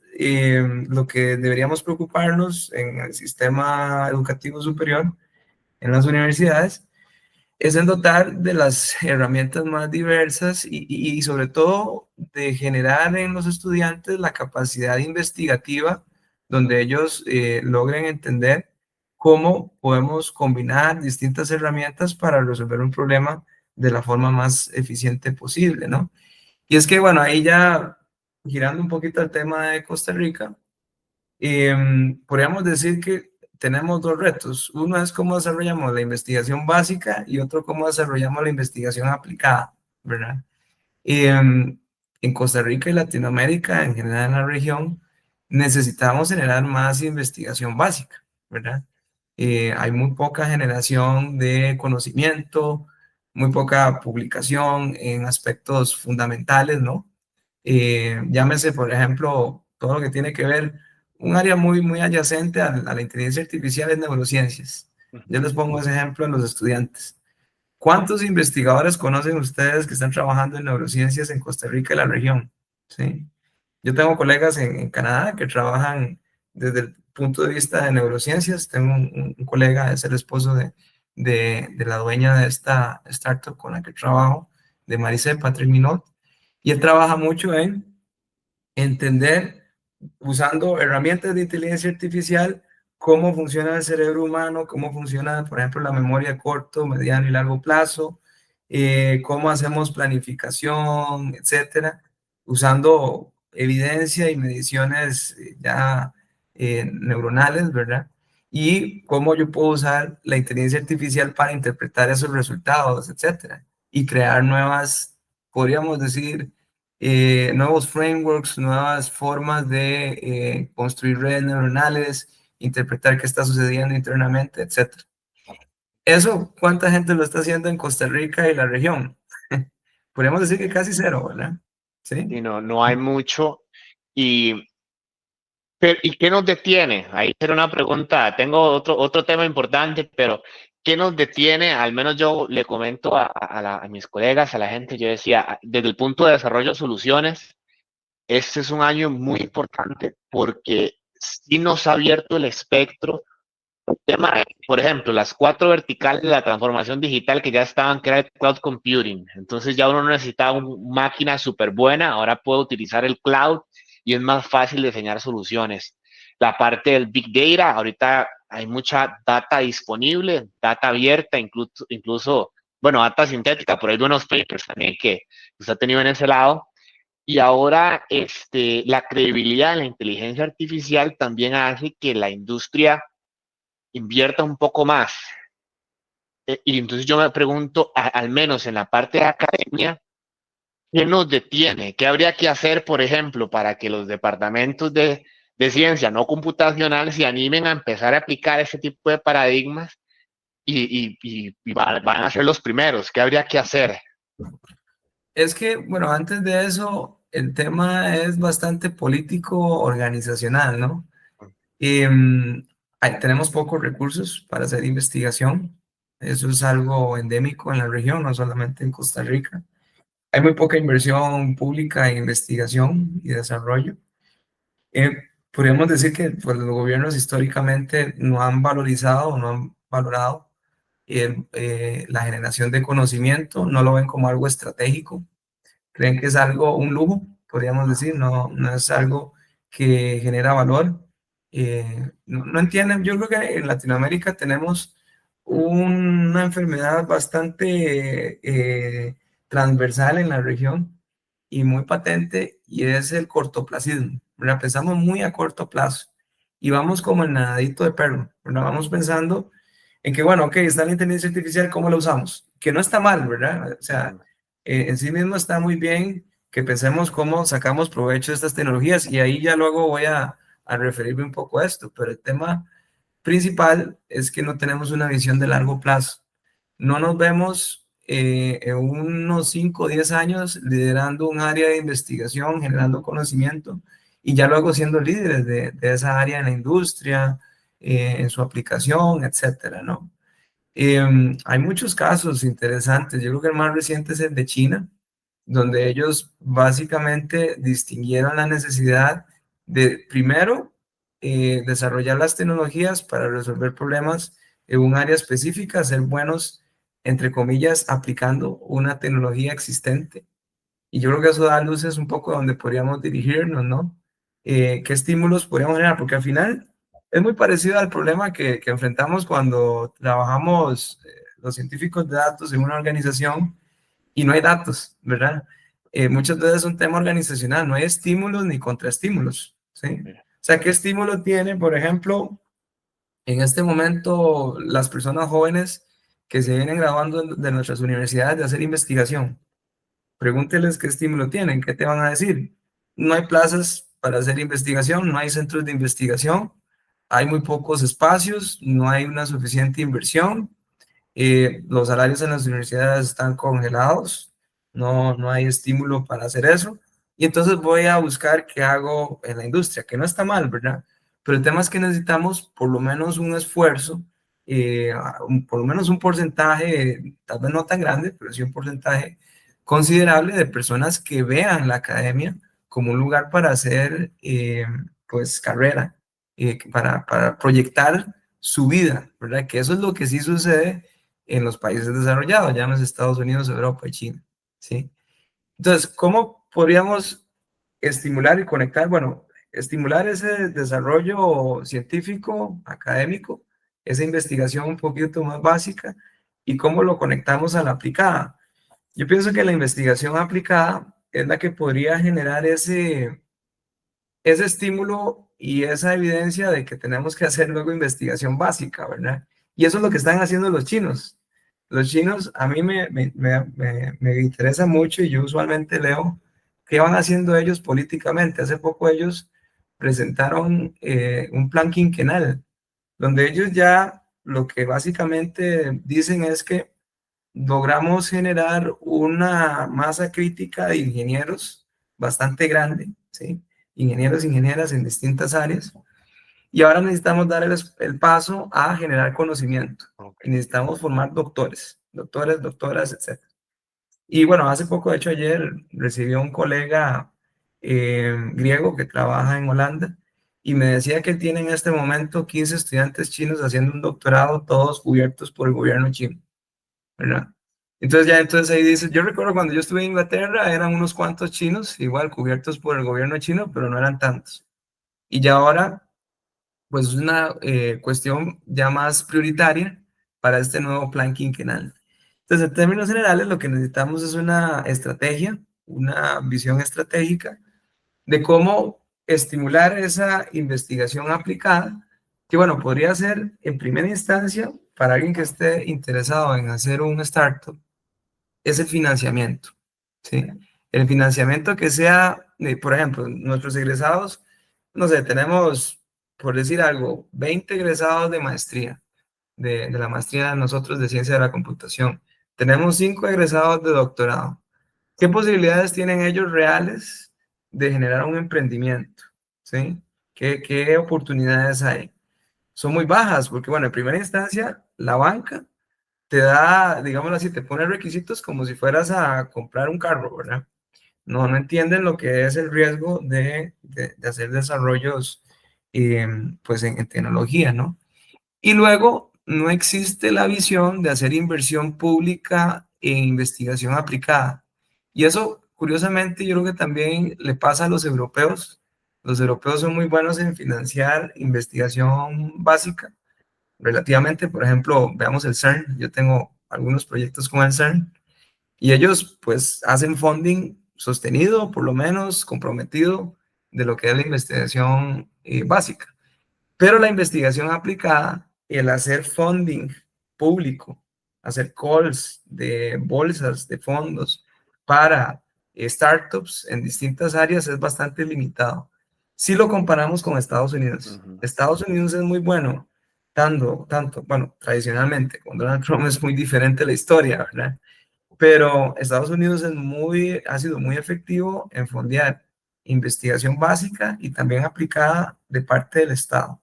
lo que deberíamos preocuparnos en el sistema educativo superior, en las universidades, es en dotar de las herramientas más diversas y sobre todo de generar en los estudiantes la capacidad investigativa donde ellos logren entender cómo podemos combinar distintas herramientas para resolver un problema de la forma más eficiente posible, ¿no? Y es que, bueno, ahí ya girando un poquito al tema de Costa Rica, podríamos decir que tenemos dos retos. Uno es cómo desarrollamos la investigación básica y otro cómo desarrollamos la investigación aplicada, ¿verdad? En Costa Rica y Latinoamérica, en general en la región, necesitamos generar más investigación básica, ¿verdad? Hay muy poca generación de conocimiento, muy poca publicación en aspectos fundamentales, ¿no? Llámese, por ejemplo, todo lo que tiene que ver, un área muy adyacente a la inteligencia artificial es neurociencias. Yo les pongo ese ejemplo a los estudiantes. ¿Cuántos investigadores conocen ustedes que están trabajando en neurociencias en Costa Rica y la región? ¿Sí? Yo tengo colegas en Canadá que trabajan desde el punto de vista de neurociencias. Tengo un colega, es el esposo de la dueña de esta startup con la que trabajo, de Maricé, Patrick Minot, y él trabaja mucho en entender, usando herramientas de inteligencia artificial, cómo funciona el cerebro humano, cómo funciona, por ejemplo, la memoria a corto, mediano y largo plazo, cómo hacemos planificación, etcétera, usando evidencia y mediciones ya neuronales, ¿verdad? Y cómo yo puedo usar la inteligencia artificial para interpretar esos resultados, etcétera, y crear nuevas, podríamos decir, nuevos frameworks, nuevas formas de construir redes neuronales, interpretar qué está sucediendo internamente, etcétera. Eso, ¿cuánta gente lo está haciendo en Costa Rica y la región? Podríamos decir que casi cero, ¿verdad? Sí. Y no, no hay mucho. Y, ¿y qué nos detiene? Ahí era una pregunta. Tengo otro tema importante, pero ¿qué nos detiene? Al menos yo le comento a mis colegas, a la gente, yo decía, desde el punto de desarrollo de soluciones, este es un año muy importante porque sí nos ha abierto el espectro. Tema, por ejemplo, las cuatro verticales de la transformación digital que ya estaban, que era el cloud computing. Entonces ya uno no necesitaba una máquina súper buena, ahora puede utilizar el cloud y es más fácil diseñar soluciones. La parte del big data, ahorita hay mucha data disponible, data abierta, incluso bueno, data sintética, por ahí hay buenos papers también que usted ha tenido en ese lado. Y ahora la credibilidad en la inteligencia artificial también hace que la industria invierta un poco más. Y entonces yo me pregunto, al menos en la parte de academia, ¿qué nos detiene? ¿Qué habría que hacer, por ejemplo, para que los departamentos de ciencia no computacional se animen a empezar a aplicar ese tipo de paradigmas y van a ser los primeros? ¿Qué habría que hacer? Es que, bueno, antes de eso, el tema es bastante político organizacional, ¿no? Tenemos pocos recursos para hacer investigación. Eso es algo endémico en la región, no solamente en Costa Rica. Hay muy poca inversión pública en investigación y desarrollo. Eh, Podríamos decir que pues, los gobiernos históricamente no han valorizado o no han valorado la generación de conocimiento, no lo ven como algo estratégico, creen que es algo, un lujo, podríamos decir, no es algo que genera valor. No entienden, yo creo que en Latinoamérica tenemos una enfermedad bastante transversal en la región, y muy patente, y es el cortoplacismo, ¿verdad? Pensamos muy a corto plazo y vamos como el nadadito de perro, ¿verdad? Vamos pensando en que, bueno, ok, está la inteligencia artificial, ¿cómo la usamos? Que no está mal, ¿verdad? O sea, en sí mismo está muy bien que pensemos cómo sacamos provecho de estas tecnologías, y ahí ya luego voy a referirme un poco a esto, pero el tema principal es que no tenemos una visión de largo plazo. No nos vemos en unos 5 o 10 años liderando un área de investigación, generando conocimiento y ya luego siendo líderes de esa área en la industria, en su aplicación, etcétera, ¿no? Hay muchos casos interesantes. Yo creo que el más reciente es el de China, donde ellos básicamente distinguieron la necesidad de, primero, desarrollar las tecnologías para resolver problemas en un área específica, ser buenos, entre comillas, aplicando una tecnología existente. Y yo creo que eso da luces un poco a donde podríamos dirigirnos, ¿no? ¿Qué estímulos podríamos generar? Porque al final es muy parecido al problema que enfrentamos cuando trabajamos los científicos de datos en una organización y no hay datos, ¿verdad? Muchas veces es un tema organizacional, no hay estímulos ni contraestímulos, ¿sí? O sea, ¿qué estímulo tiene, por ejemplo, en este momento las personas jóvenes que se vienen graduando de nuestras universidades de hacer investigación? Pregúnteles qué estímulo tienen, qué te van a decir. No hay plazas para hacer investigación, no hay centros de investigación, hay muy pocos espacios, no hay una suficiente inversión, los salarios en las universidades están congelados, no hay estímulo para hacer eso. Y entonces voy a buscar qué hago en la industria, que no está mal, ¿verdad? Pero el tema es que necesitamos por lo menos un esfuerzo, por lo menos un porcentaje, tal vez no tan grande, pero sí un porcentaje considerable de personas que vean la academia como un lugar para hacer, pues, carrera, para proyectar su vida, ¿verdad? Que eso es lo que sí sucede en los países desarrollados, llámese Estados Unidos, Europa y China, ¿sí? Entonces, ¿cómo podríamos estimular y conectar? Bueno, estimular ese desarrollo científico, académico, esa investigación un poquito más básica, y cómo lo conectamos a la aplicada. Yo pienso que la investigación aplicada es la que podría generar ese estímulo y esa evidencia de que tenemos que hacer luego investigación básica, ¿verdad? Y eso es lo que están haciendo los chinos. Los chinos a mí me interesa mucho, y yo usualmente leo qué van haciendo ellos políticamente. Hace poco ellos presentaron un plan quinquenal, donde ellos ya lo que básicamente dicen es que logramos generar una masa crítica de ingenieros bastante grande, ¿sí? Ingenieros e ingenieras en distintas áreas, y ahora necesitamos dar el paso a generar conocimiento, y Okay. necesitamos formar doctores, doctores, doctoras, etc. Y bueno, hace poco, de hecho ayer, recibí a un colega griego que trabaja en Holanda, y me decía que él tiene en este momento 15 estudiantes chinos haciendo un doctorado, todos cubiertos por el gobierno chino, ¿verdad? Entonces ya, entonces ahí dice, yo recuerdo cuando yo estuve en Inglaterra, eran unos cuantos chinos, igual cubiertos por el gobierno chino, pero no eran tantos. Y ya ahora, pues es una cuestión ya más prioritaria para este nuevo plan quinquenal. Entonces, en términos generales, lo que necesitamos es una estrategia, una visión estratégica de cómo estimular esa investigación aplicada, que bueno, podría ser en primera instancia para alguien que esté interesado en hacer un startup, es el financiamiento, ¿sí? El financiamiento que sea, por ejemplo, nuestros egresados, no sé, tenemos, por decir algo, 20 egresados de maestría, de la maestría de nosotros de ciencia de la computación. Tenemos 5 egresados de doctorado. ¿Qué posibilidades tienen ellos reales de generar un emprendimiento? ¿Sí? ¿Qué oportunidades hay? Son muy bajas, porque bueno, en primera instancia, la banca te da, digámoslo así, te pone requisitos como si fueras a comprar un carro, ¿verdad? No entienden lo que es el riesgo de hacer desarrollos pues en tecnología, ¿no? Y luego no existe la visión de hacer inversión pública en investigación aplicada. Y eso, curiosamente, yo creo que también le pasa a los europeos. Los europeos son muy buenos en financiar investigación básica, relativamente. Por ejemplo, veamos el CERN. Yo tengo algunos proyectos con el CERN, y ellos pues hacen funding sostenido, por lo menos comprometido, de lo que es la investigación básica. Pero la investigación aplicada, el hacer funding público, hacer calls de bolsas, de fondos para startups en distintas áreas es bastante limitado. Si lo comparamos con Estados Unidos, Estados Unidos es muy bueno, bueno, tradicionalmente, con Donald Trump es muy diferente la historia, ¿verdad? Pero Estados Unidos ha sido muy efectivo en fondear investigación básica y también aplicada de parte del Estado,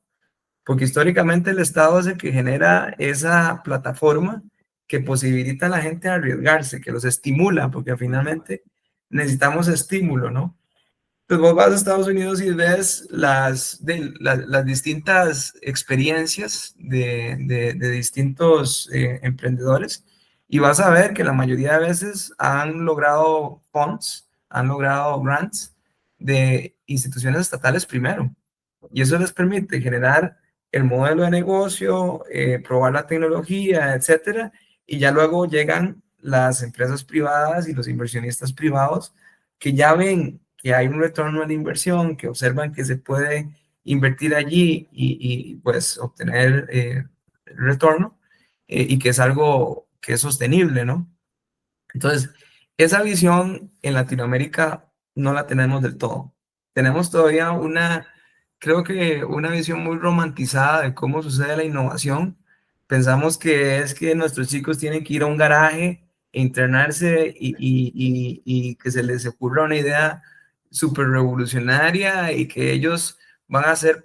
porque históricamente el Estado es el que genera esa plataforma que posibilita a la gente arriesgarse, que los estimula, porque finalmente necesitamos estímulo, ¿no? Pues vos vas a Estados Unidos y ves las distintas experiencias de distintos emprendedores y vas a ver que la mayoría de veces han logrado funds, han logrado grants de instituciones estatales primero. Y eso les permite generar el modelo de negocio, probar la tecnología, etcétera. Y ya luego llegan las empresas privadas y los inversionistas privados que ya ven que hay un retorno a la inversión, que observan que se puede invertir allí pues obtener retorno y que es algo que es sostenible, ¿no? Entonces, esa visión en Latinoamérica no la tenemos del todo. Tenemos todavía creo que una visión muy romantizada de cómo sucede la innovación. Pensamos que es que nuestros chicos tienen que ir a un garaje e internarse y que se les ocurra una idea súper revolucionaria y que ellos van a ser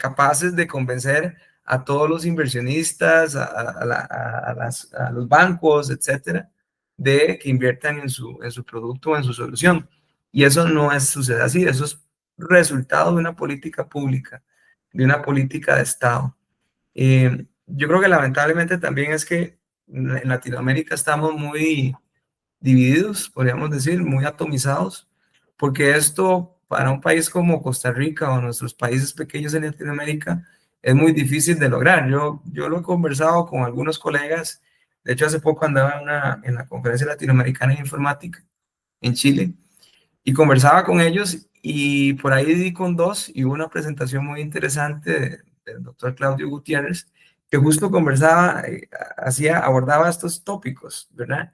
capaces de convencer a todos los inversionistas, a los bancos, etcétera, de que inviertan en su producto o en su solución. Y eso no sucede así, eso es resultado de una política pública, de una política de Estado. Yo creo que lamentablemente también es que en Latinoamérica estamos muy divididos, podríamos decir, muy atomizados, porque esto para un país como Costa Rica o nuestros países pequeños en Latinoamérica es muy difícil de lograr. Yo lo he conversado con algunos colegas, de hecho hace poco andaba en la Conferencia Latinoamericana de Informática en Chile y conversaba con ellos y por ahí di con dos y hubo una presentación muy interesante del doctor Claudio Gutiérrez que justo conversaba, abordaba estos tópicos, ¿verdad?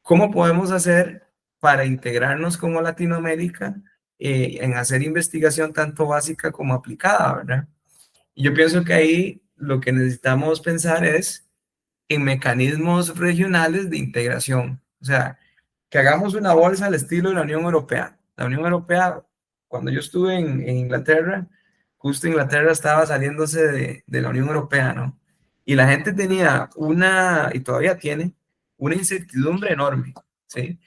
¿Cómo podemos hacer para integrarnos como Latinoamérica en hacer investigación tanto básica como aplicada, ¿verdad? Y yo pienso que ahí lo que necesitamos pensar es en mecanismos regionales de integración. O sea, que hagamos una bolsa al estilo de la Unión Europea. La Unión Europea, cuando yo estuve en Inglaterra, justo Inglaterra estaba saliéndose de la Unión Europea, ¿no? Y la gente tenía y todavía tiene, una incertidumbre enorme, ¿sí?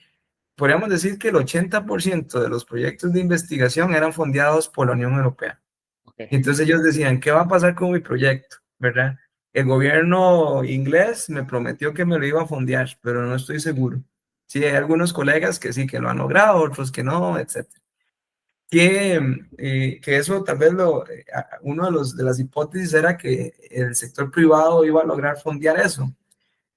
Podríamos decir que el 80% de los proyectos de investigación eran fondeados por la Unión Europea. Okay. Entonces ellos decían, ¿qué va a pasar con mi proyecto? ¿Verdad? El gobierno inglés me prometió que me lo iba a fondear, pero no estoy seguro. Sí, hay algunos colegas que sí, que lo han logrado, otros que no, etcétera. Que eso tal vez uno de las hipótesis era que el sector privado iba a lograr fondear eso.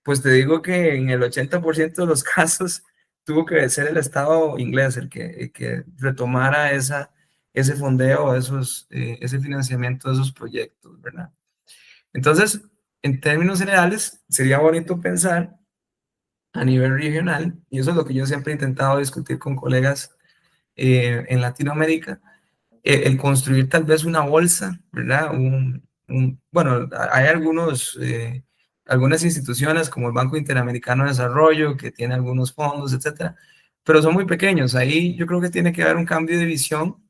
Pues te digo que en el 80% de los casos tuvo que ser el Estado inglés el que retomara ese fondeo, ese financiamiento de esos proyectos, ¿verdad? Entonces, en términos generales, sería bonito pensar a nivel regional, y eso es lo que yo siempre he intentado discutir con colegas en Latinoamérica, el construir tal vez una bolsa, ¿verdad? Bueno, hay algunas instituciones como el Banco Interamericano de Desarrollo que tiene algunos fondos, etcétera, pero son muy pequeños. Ahí yo creo que tiene que haber un cambio de visión.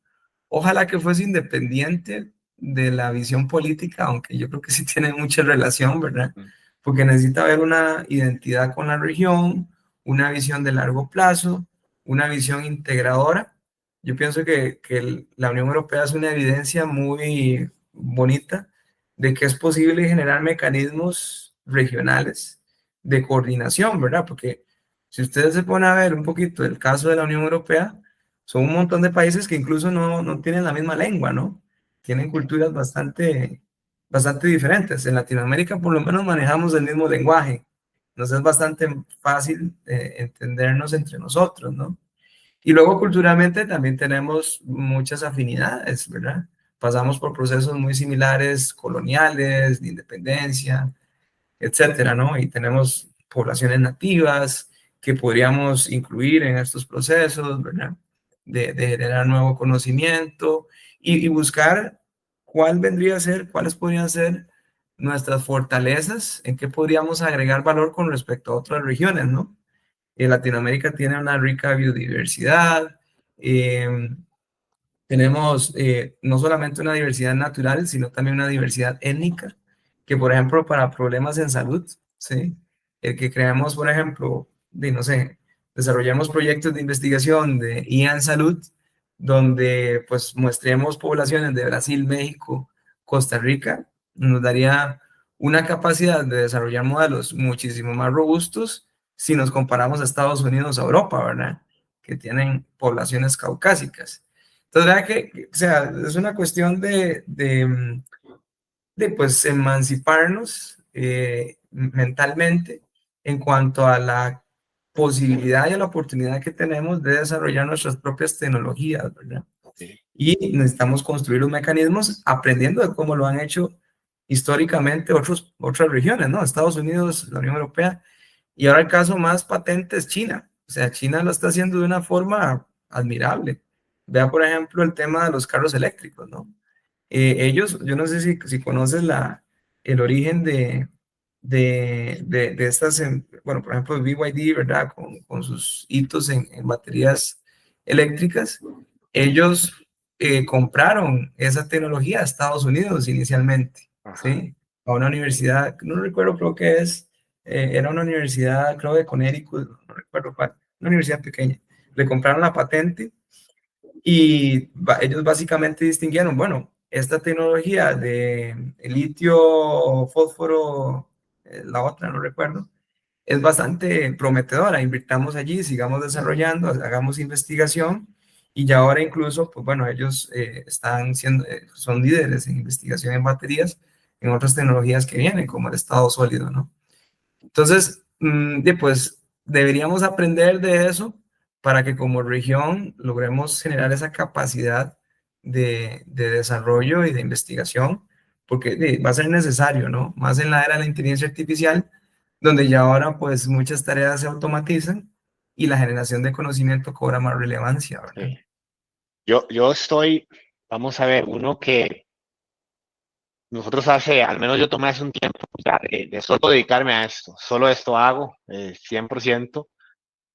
Ojalá que fuese independiente de la visión política, aunque yo creo que sí tiene mucha relación, ¿verdad? Porque necesita haber una identidad con la región, una visión de largo plazo, una visión integradora. Yo pienso que la Unión Europea es una evidencia muy bonita de que es posible generar mecanismos regionales de coordinación, ¿verdad? Porque si ustedes se ponen a ver un poquito el caso de la Unión Europea, son un montón de países que incluso no tienen la misma lengua, ¿no? Tienen culturas bastante diferentes. En Latinoamérica por lo menos manejamos el mismo lenguaje. Nos es bastante fácil entendernos entre nosotros, ¿no? Y luego culturalmente también tenemos muchas afinidades, ¿verdad? Pasamos por procesos muy similares, coloniales, de independencia, etcétera, ¿no? Y tenemos poblaciones nativas que podríamos incluir en estos procesos, ¿verdad? De generar nuevo conocimiento y buscar cuál vendría a ser, cuáles podrían ser nuestras fortalezas, en qué podríamos agregar valor con respecto a otras regiones, ¿no? Latinoamérica tiene una rica biodiversidad, eh, tenemos no solamente una diversidad natural, sino también una diversidad étnica, que por ejemplo para problemas en salud, ¿sí? El que creamos, por ejemplo, de, no sé, desarrollamos proyectos de investigación de IA en salud, donde pues muestremos poblaciones de Brasil, México, Costa Rica, nos daría una capacidad de desarrollar modelos muchísimo más robustos si nos comparamos a Estados Unidos o Europa, ¿verdad? Que tienen poblaciones caucásicas. Entonces, vea que, o sea, es una cuestión de pues, emanciparnos mentalmente en cuanto a la posibilidad y a la oportunidad que tenemos de desarrollar nuestras propias tecnologías, ¿verdad? Sí, Y necesitamos construir los mecanismos aprendiendo de cómo lo han hecho históricamente otras regiones, ¿no? Estados Unidos, la Unión Europea, y ahora el caso más patente es China. O sea, China lo está haciendo de una forma admirable. Vea, por ejemplo, el tema de los carros eléctricos, ¿no? Ellos, yo no sé si conoces el origen de estas, bueno, por ejemplo, BYD, ¿verdad? Con sus hitos en baterías eléctricas. Ellos compraron esa tecnología a Estados Unidos inicialmente, ajá, ¿sí? A una universidad, no recuerdo, creo que era una universidad, creo de Connecticut, no recuerdo cuál, una universidad pequeña. Le compraron la patente y ellos básicamente distinguieron, bueno, esta tecnología de litio, fósforo, la otra, no recuerdo, es bastante prometedora. Invirtamos allí, sigamos desarrollando, hagamos investigación y ya ahora incluso, pues bueno, ellos están siendo, son líderes en investigación en baterías, en otras tecnologías que vienen, como el estado sólido, ¿no? Entonces, pues deberíamos aprender de eso para que como región logremos generar esa capacidad de desarrollo y de investigación, porque va a ser necesario, ¿no? Más en la era de la inteligencia artificial, donde ya ahora pues muchas tareas se automatizan y la generación de conocimiento cobra más relevancia, ¿verdad? sí. Yo estoy, vamos a ver, uno que nosotros hace, al menos yo tomé hace un tiempo ya de solo dedicarme a esto, solo esto hago, 100%.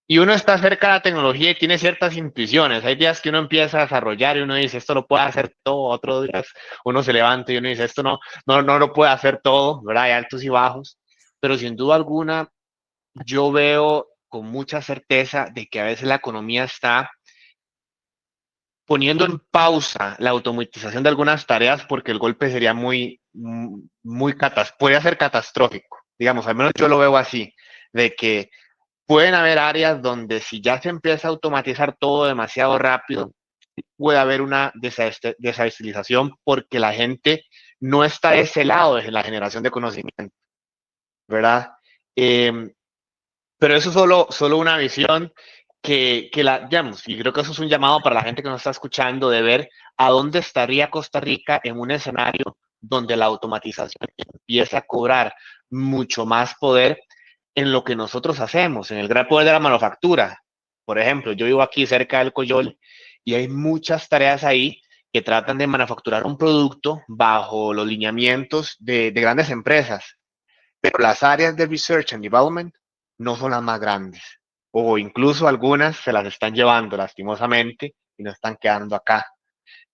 Y uno está cerca de la tecnología y tiene ciertas intuiciones. Hay días que uno empieza a desarrollar y uno dice, esto lo puede hacer todo. Otros días uno se levanta y uno dice, esto no lo puede hacer todo, ¿verdad? Hay altos y bajos. Pero sin duda alguna, yo veo con mucha certeza de que a veces la economía está poniendo en pausa la automatización de algunas tareas porque el golpe sería podría ser catastrófico. Digamos, al menos yo lo veo así, de que pueden haber áreas donde si ya se empieza a automatizar todo demasiado rápido, puede haber una desestabilización porque la gente no está de ese lado de la generación de conocimiento, ¿verdad? Eh, pero eso es solo una visión digamos, y creo que eso es un llamado para la gente que nos está escuchando de ver a dónde estaría Costa Rica en un escenario donde la automatización empieza a cobrar mucho más poder en lo que nosotros hacemos, en el gran poder de la manufactura. Por ejemplo, yo vivo aquí cerca del Coyol y hay muchas tareas ahí que tratan de manufacturar un producto bajo los lineamientos de grandes empresas, pero las áreas de Research and Development no son las más grandes, o incluso algunas se las están llevando lastimosamente y no están quedando acá.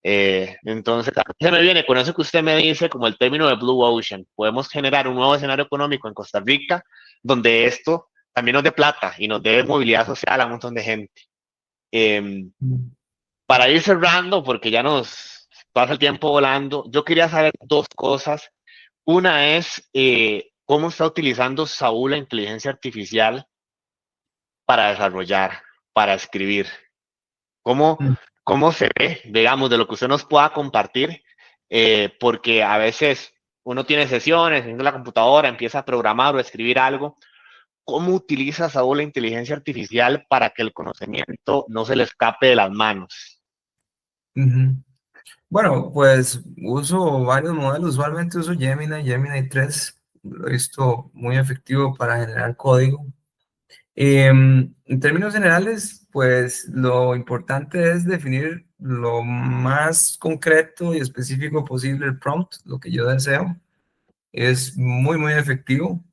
Entonces, a mí se me viene con eso que usted me dice como el término de Blue Ocean. Podemos generar un nuevo escenario económico en Costa Rica donde esto también nos dé plata y nos dé movilidad social a un montón de gente. Eh, para ir cerrando, porque ya nos pasa el tiempo volando, yo quería saber dos cosas. Una es cómo está utilizando Saúl la inteligencia artificial para desarrollar, para escribir. ¿Cómo, cómo se ve, digamos, de lo que usted nos pueda compartir? Porque a veces uno tiene sesiones en la computadora, empieza a programar o a escribir algo. ¿cómo utiliza Saúl la inteligencia artificial para que el conocimiento no se le escape de las manos? Bueno, pues uso varios modelos, usualmente uso Gemini 3, lo he visto muy efectivo para generar código. En términos generales, pues lo importante es definir lo más concreto y específico posible el prompt, lo que yo deseo. Es muy efectivo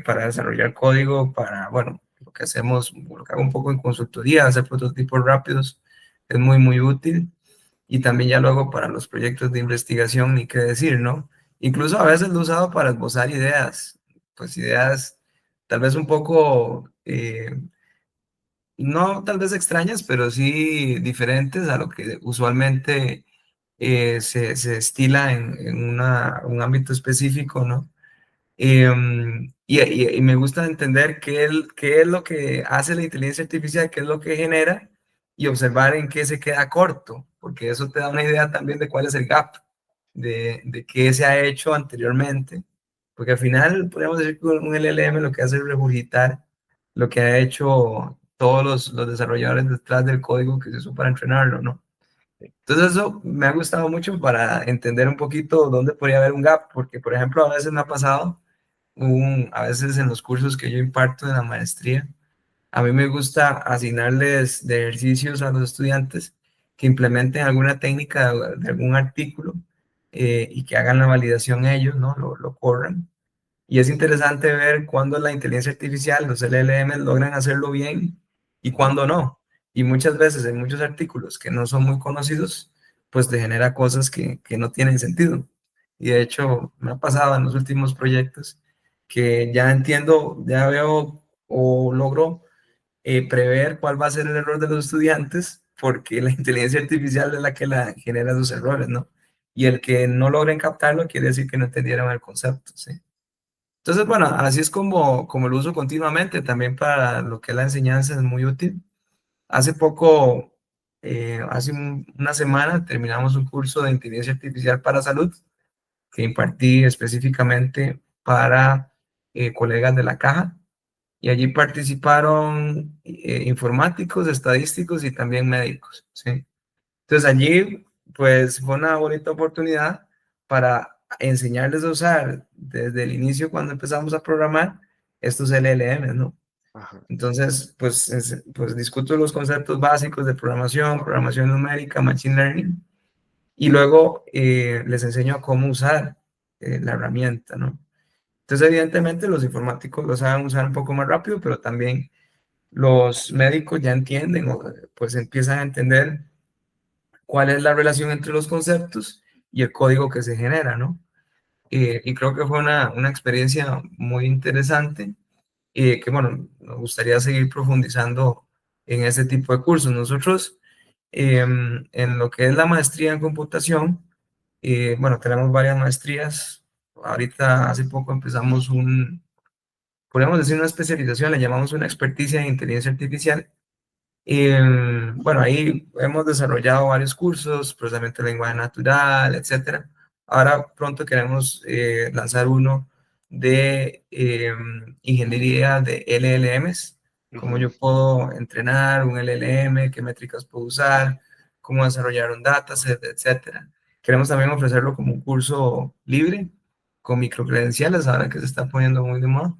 para desarrollar código, para, bueno, lo que hacemos, lo que hago un poco en consultoría, hacer prototipos rápidos, es muy útil. Y también ya luego para los proyectos de investigación, ni qué decir, ¿no? Incluso a veces lo he usado para esbozar ideas, pues ideas tal vez un poco, no tal vez extrañas, pero sí diferentes a lo que usualmente se estila en un ámbito específico, ¿no? Y me gusta entender qué es lo que hace la inteligencia artificial, qué es lo que genera y observar en qué se queda corto, porque eso te da una idea también de cuál es el gap, de qué se ha hecho anteriormente, porque al final podríamos decir que un LLM lo que hace es regurgitar lo que ha hecho todos los desarrolladores detrás del código que se usó para entrenarlo, ¿no? Entonces eso me ha gustado mucho para entender un poquito dónde podría haber un gap, porque por ejemplo a veces me ha pasado a veces en los cursos que yo imparto en la maestría, a mí me gusta asignarles de ejercicios a los estudiantes que implementen alguna técnica de algún artículo y que hagan la validación ellos, ¿no? Lo corran. Y es interesante ver cuándo la inteligencia artificial, los LLM, logran hacerlo bien y cuándo no. Y muchas veces en muchos artículos que no son muy conocidos, pues te genera cosas que no tienen sentido. Y de hecho, me ha pasado en los últimos proyectos que ya entiendo, ya veo o logro prever cuál va a ser el error de los estudiantes, porque la inteligencia artificial es la que la genera esos errores, ¿no? Y el que no logren captarlo quiere decir que no entendieron el concepto, ¿sí? Entonces, bueno, así es como lo uso continuamente, también para lo que es la enseñanza es muy útil. Hace poco, hace una semana, terminamos un curso de inteligencia artificial para salud que impartí específicamente para colegas de la caja y allí participaron informáticos, estadísticos y también médicos, ¿sí? Entonces allí, pues fue una bonita oportunidad para enseñarles a usar desde el inicio cuando empezamos a programar estos LLMs, ¿no? Ajá. Entonces, pues discuto los conceptos básicos de programación, programación numérica, machine learning, y luego les enseño a cómo usar la herramienta, ¿no? Entonces, evidentemente, los informáticos lo saben usar un poco más rápido, pero también los médicos ya entienden, o pues empiezan a entender cuál es la relación entre los conceptos y el código que se genera, ¿no? Y creo que fue una experiencia muy interesante y que, bueno, nos gustaría seguir profundizando en ese tipo de cursos. Nosotros, en lo que es la maestría en computación, bueno, tenemos varias maestrías. Ahorita, hace poco empezamos podríamos decir una especialización, le llamamos una experticia en inteligencia artificial. Bueno, ahí hemos desarrollado varios cursos, procesamiento de lenguaje natural, etcétera. Ahora pronto queremos lanzar uno de ingeniería de LLMs, cómo Ujú. yo puedo entrenar un LLM, qué métricas puedo usar, cómo desarrollar un dataset, etcétera. Queremos también ofrecerlo como un curso libre, con microcredenciales, ahora que se está poniendo muy de moda.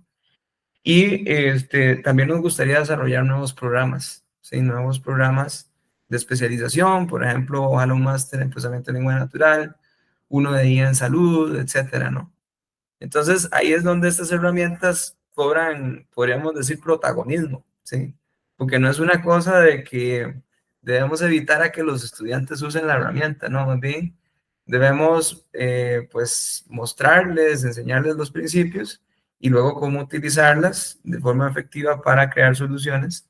Y también nos gustaría desarrollar nuevos programas, ¿sí? Nuevos programas de especialización, por ejemplo, ojalá un máster en procesamiento de lenguaje natural, uno de IA en salud, etcétera, ¿no? Entonces, ahí es donde estas herramientas cobran, podríamos decir, protagonismo, ¿sí? Porque no es una cosa de que debemos evitar a que los estudiantes usen la herramienta, ¿no? Más bien, debemos, pues, mostrarles, enseñarles los principios y luego cómo utilizarlas de forma efectiva para crear soluciones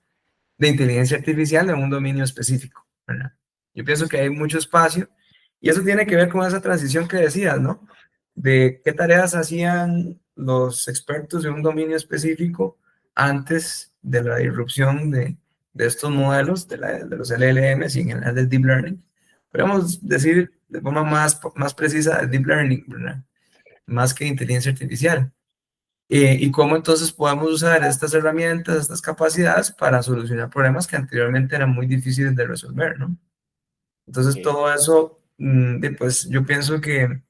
de inteligencia artificial en un dominio específico, ¿verdad? Yo pienso que hay mucho espacio y eso tiene que ver con esa transición que decías, ¿no? De qué tareas hacían los expertos en un dominio específico antes de la disrupción de estos modelos, de los LLMs y en general del Deep Learning. Podríamos decir de forma más precisa el Deep Learning, ¿verdad? Más que inteligencia artificial. y cómo entonces podemos usar estas herramientas, estas capacidades para solucionar problemas que anteriormente eran muy difíciles de resolver, ¿no? Entonces, Sí, todo eso, pues yo pienso que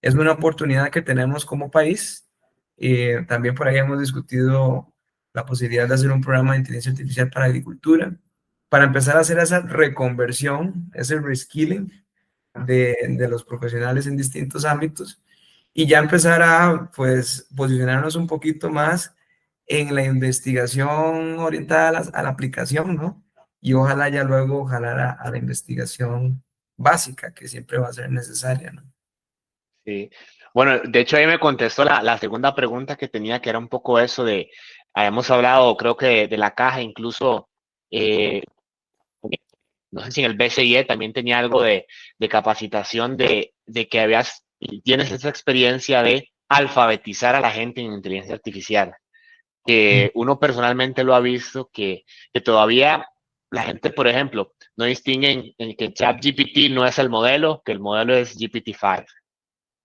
es una oportunidad que tenemos como país. También por ahí hemos discutido la posibilidad de hacer un programa de inteligencia artificial para agricultura, para empezar a hacer esa reconversión, ese reskilling de los profesionales en distintos ámbitos y ya empezar a, pues, posicionarnos un poquito más en la investigación orientada a la aplicación, ¿no? Y ojalá ya luego jalar a la investigación básica, que siempre va a ser necesaria, ¿no? sí. Bueno, de hecho ahí me contestó la segunda pregunta que tenía, que era un poco eso de, habíamos hablado, creo que de la caja, incluso, eh, no sé si en el BCIE también tenía algo de capacitación de que habías, tienes esa experiencia de alfabetizar a la gente en inteligencia artificial, que uno personalmente lo ha visto, que todavía la gente, por ejemplo, no distinguen en que ChatGPT no es el modelo, que el modelo es GPT-5.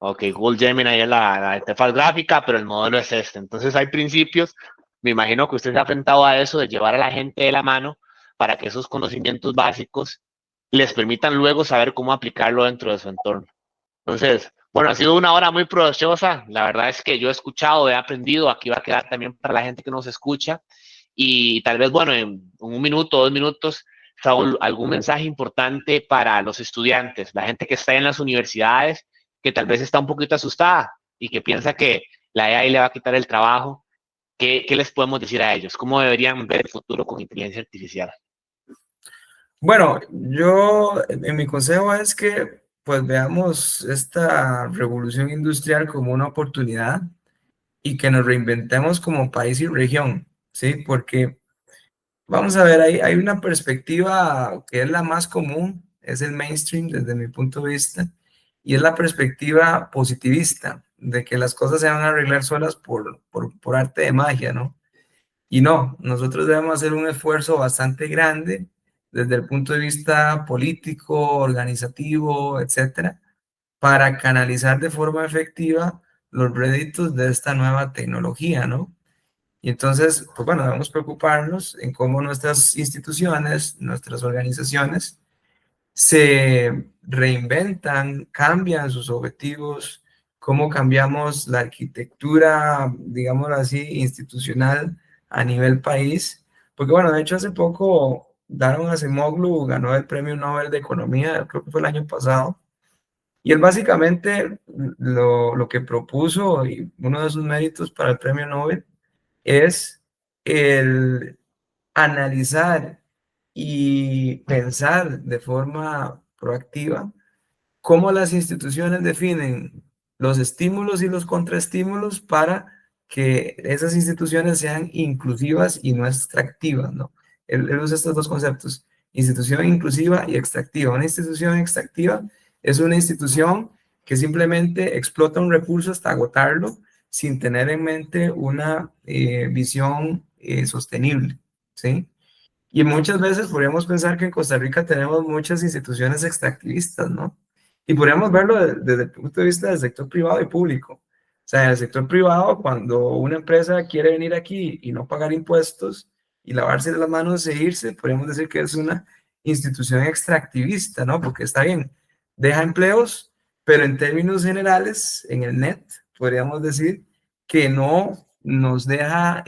Ok, Google Gemini es la interfaz gráfica, pero el modelo es este. Entonces hay principios, me imagino que usted se ha enfrentado a eso, de llevar a la gente de la mano para que esos conocimientos básicos les permitan luego saber cómo aplicarlo dentro de su entorno. Entonces, bueno, ha sido una hora muy provechosa. La verdad es que yo he escuchado, he aprendido, aquí va a quedar también para la gente que nos escucha. Y tal vez, bueno, en un minuto, 2 minutos, Saúl, algún mensaje importante para los estudiantes, la gente que está en las universidades, que tal vez está un poquito asustada y que piensa que la AI le va a quitar el trabajo. ¿Qué les podemos decir a ellos? ¿Cómo deberían ver el futuro con inteligencia artificial? Bueno, yo, en mi consejo es que pues veamos esta revolución industrial como una oportunidad y que nos reinventemos como país y región, ¿sí? Porque vamos a ver, hay una perspectiva que es la más común, es el mainstream desde mi punto de vista, y es la perspectiva positivista, de que las cosas se van a arreglar solas por arte de magia, ¿no? Y no, nosotros debemos hacer un esfuerzo bastante grande desde el punto de vista político, organizativo, etcétera, para canalizar de forma efectiva los réditos de esta nueva tecnología, ¿no? Y entonces, pues bueno, debemos preocuparnos en cómo nuestras instituciones, nuestras organizaciones se reinventan, cambian sus objetivos, cómo cambiamos la arquitectura, digámoslo así, institucional a nivel país. Porque bueno, de hecho hace poco Daron Acemoglu ganó el Premio Nobel de Economía, creo que fue el año pasado, y él básicamente lo que propuso, y uno de sus méritos para el Premio Nobel, es el analizar y pensar de forma proactiva cómo las instituciones definen los estímulos y los contraestímulos para que esas instituciones sean inclusivas y no extractivas, ¿no? Él usa estos dos conceptos, institución inclusiva y extractiva. Una institución extractiva es una institución que simplemente explota un recurso hasta agotarlo sin tener en mente una visión sostenible, ¿sí? Y muchas veces podríamos pensar que en Costa Rica tenemos muchas instituciones extractivistas, ¿no? Y podríamos verlo desde el punto de vista del sector privado y público. O sea, en el sector privado, cuando una empresa quiere venir aquí y no pagar impuestos y lavarse las manos e irse, podríamos decir que es una institución extractivista, ¿no? Porque está bien, deja empleos, pero en términos generales, en el net, podríamos decir que no nos deja,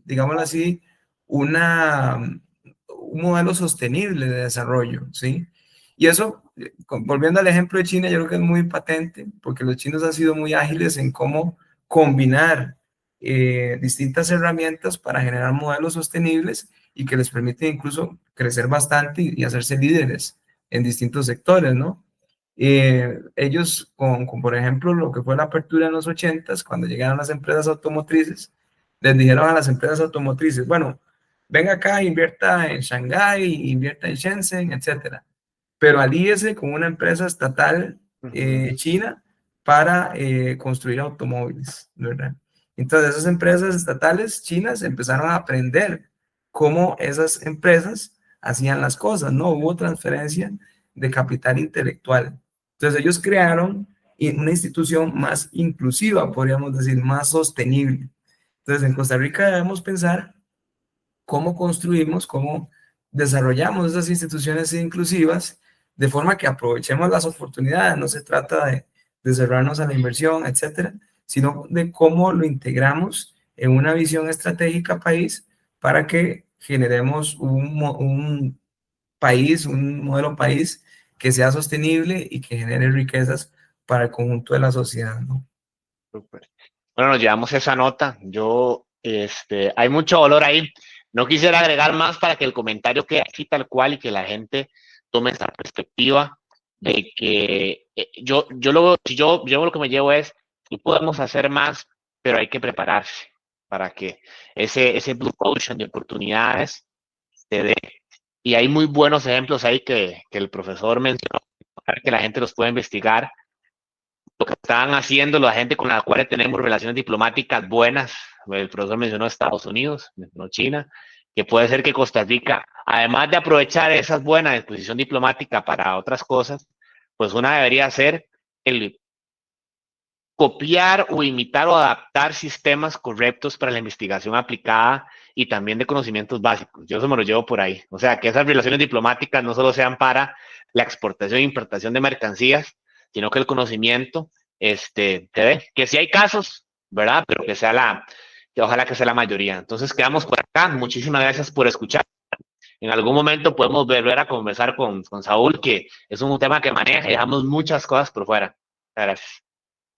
digámoslo así, una, un modelo sostenible de desarrollo, ¿sí? Y eso, volviendo al ejemplo de China, yo creo que es muy patente, porque los chinos han sido muy ágiles en cómo combinar distintas herramientas para generar modelos sostenibles y que les permiten incluso crecer bastante y hacerse líderes en distintos sectores, ¿no? Ellos, por ejemplo, lo que fue la apertura en los 80s, cuando llegaron las empresas automotrices, les dijeron a las empresas automotrices, bueno, venga acá, invierta en Shanghái, invierta en Shenzhen, etcétera. Pero alíese con una empresa estatal Ujú. china para construir automóviles, ¿verdad? Entonces esas empresas estatales chinas empezaron a aprender cómo esas empresas hacían las cosas, ¿no? Hubo transferencia de capital intelectual. Entonces ellos crearon una institución más inclusiva, podríamos decir, más sostenible. Entonces, en Costa Rica debemos pensar cómo construimos, cómo desarrollamos esas instituciones inclusivas de forma que aprovechemos las oportunidades. No se trata de cerrarnos a la inversión, etcétera, sino de cómo lo integramos en una visión estratégica país para que generemos un país, un modelo país que sea sostenible y que genere riquezas para el conjunto de la sociedad, ¿no? Súper. Bueno, nos llevamos esa nota. Hay mucho valor ahí. No quisiera agregar más para que el comentario quede así tal cual y que la gente tome esa perspectiva de que yo lo que me llevo es que podemos hacer más, pero hay que prepararse para que ese blue ocean de oportunidades se dé. Y hay muy buenos ejemplos ahí que el profesor mencionó, para que la gente los pueda investigar lo que están haciendo la gente con la cual tenemos relaciones diplomáticas buenas. El profesor mencionó Estados Unidos, mencionó China, que puede ser que Costa Rica, además de aprovechar esa buena disposición diplomática para otras cosas, pues una debería ser el copiar o imitar o adaptar sistemas correctos para la investigación aplicada y también de conocimientos básicos. Yo eso me lo llevo por ahí. O sea, que esas relaciones diplomáticas no solo sean para la exportación e importación de mercancías, sino que el conocimiento se dé. Que sí hay casos, ¿verdad? Pero que ojalá que sea la mayoría. Entonces quedamos por acá. Muchísimas gracias por escuchar. En algún momento podemos volver a conversar con Saúl, que es un tema que maneja y dejamos muchas cosas por fuera. Gracias.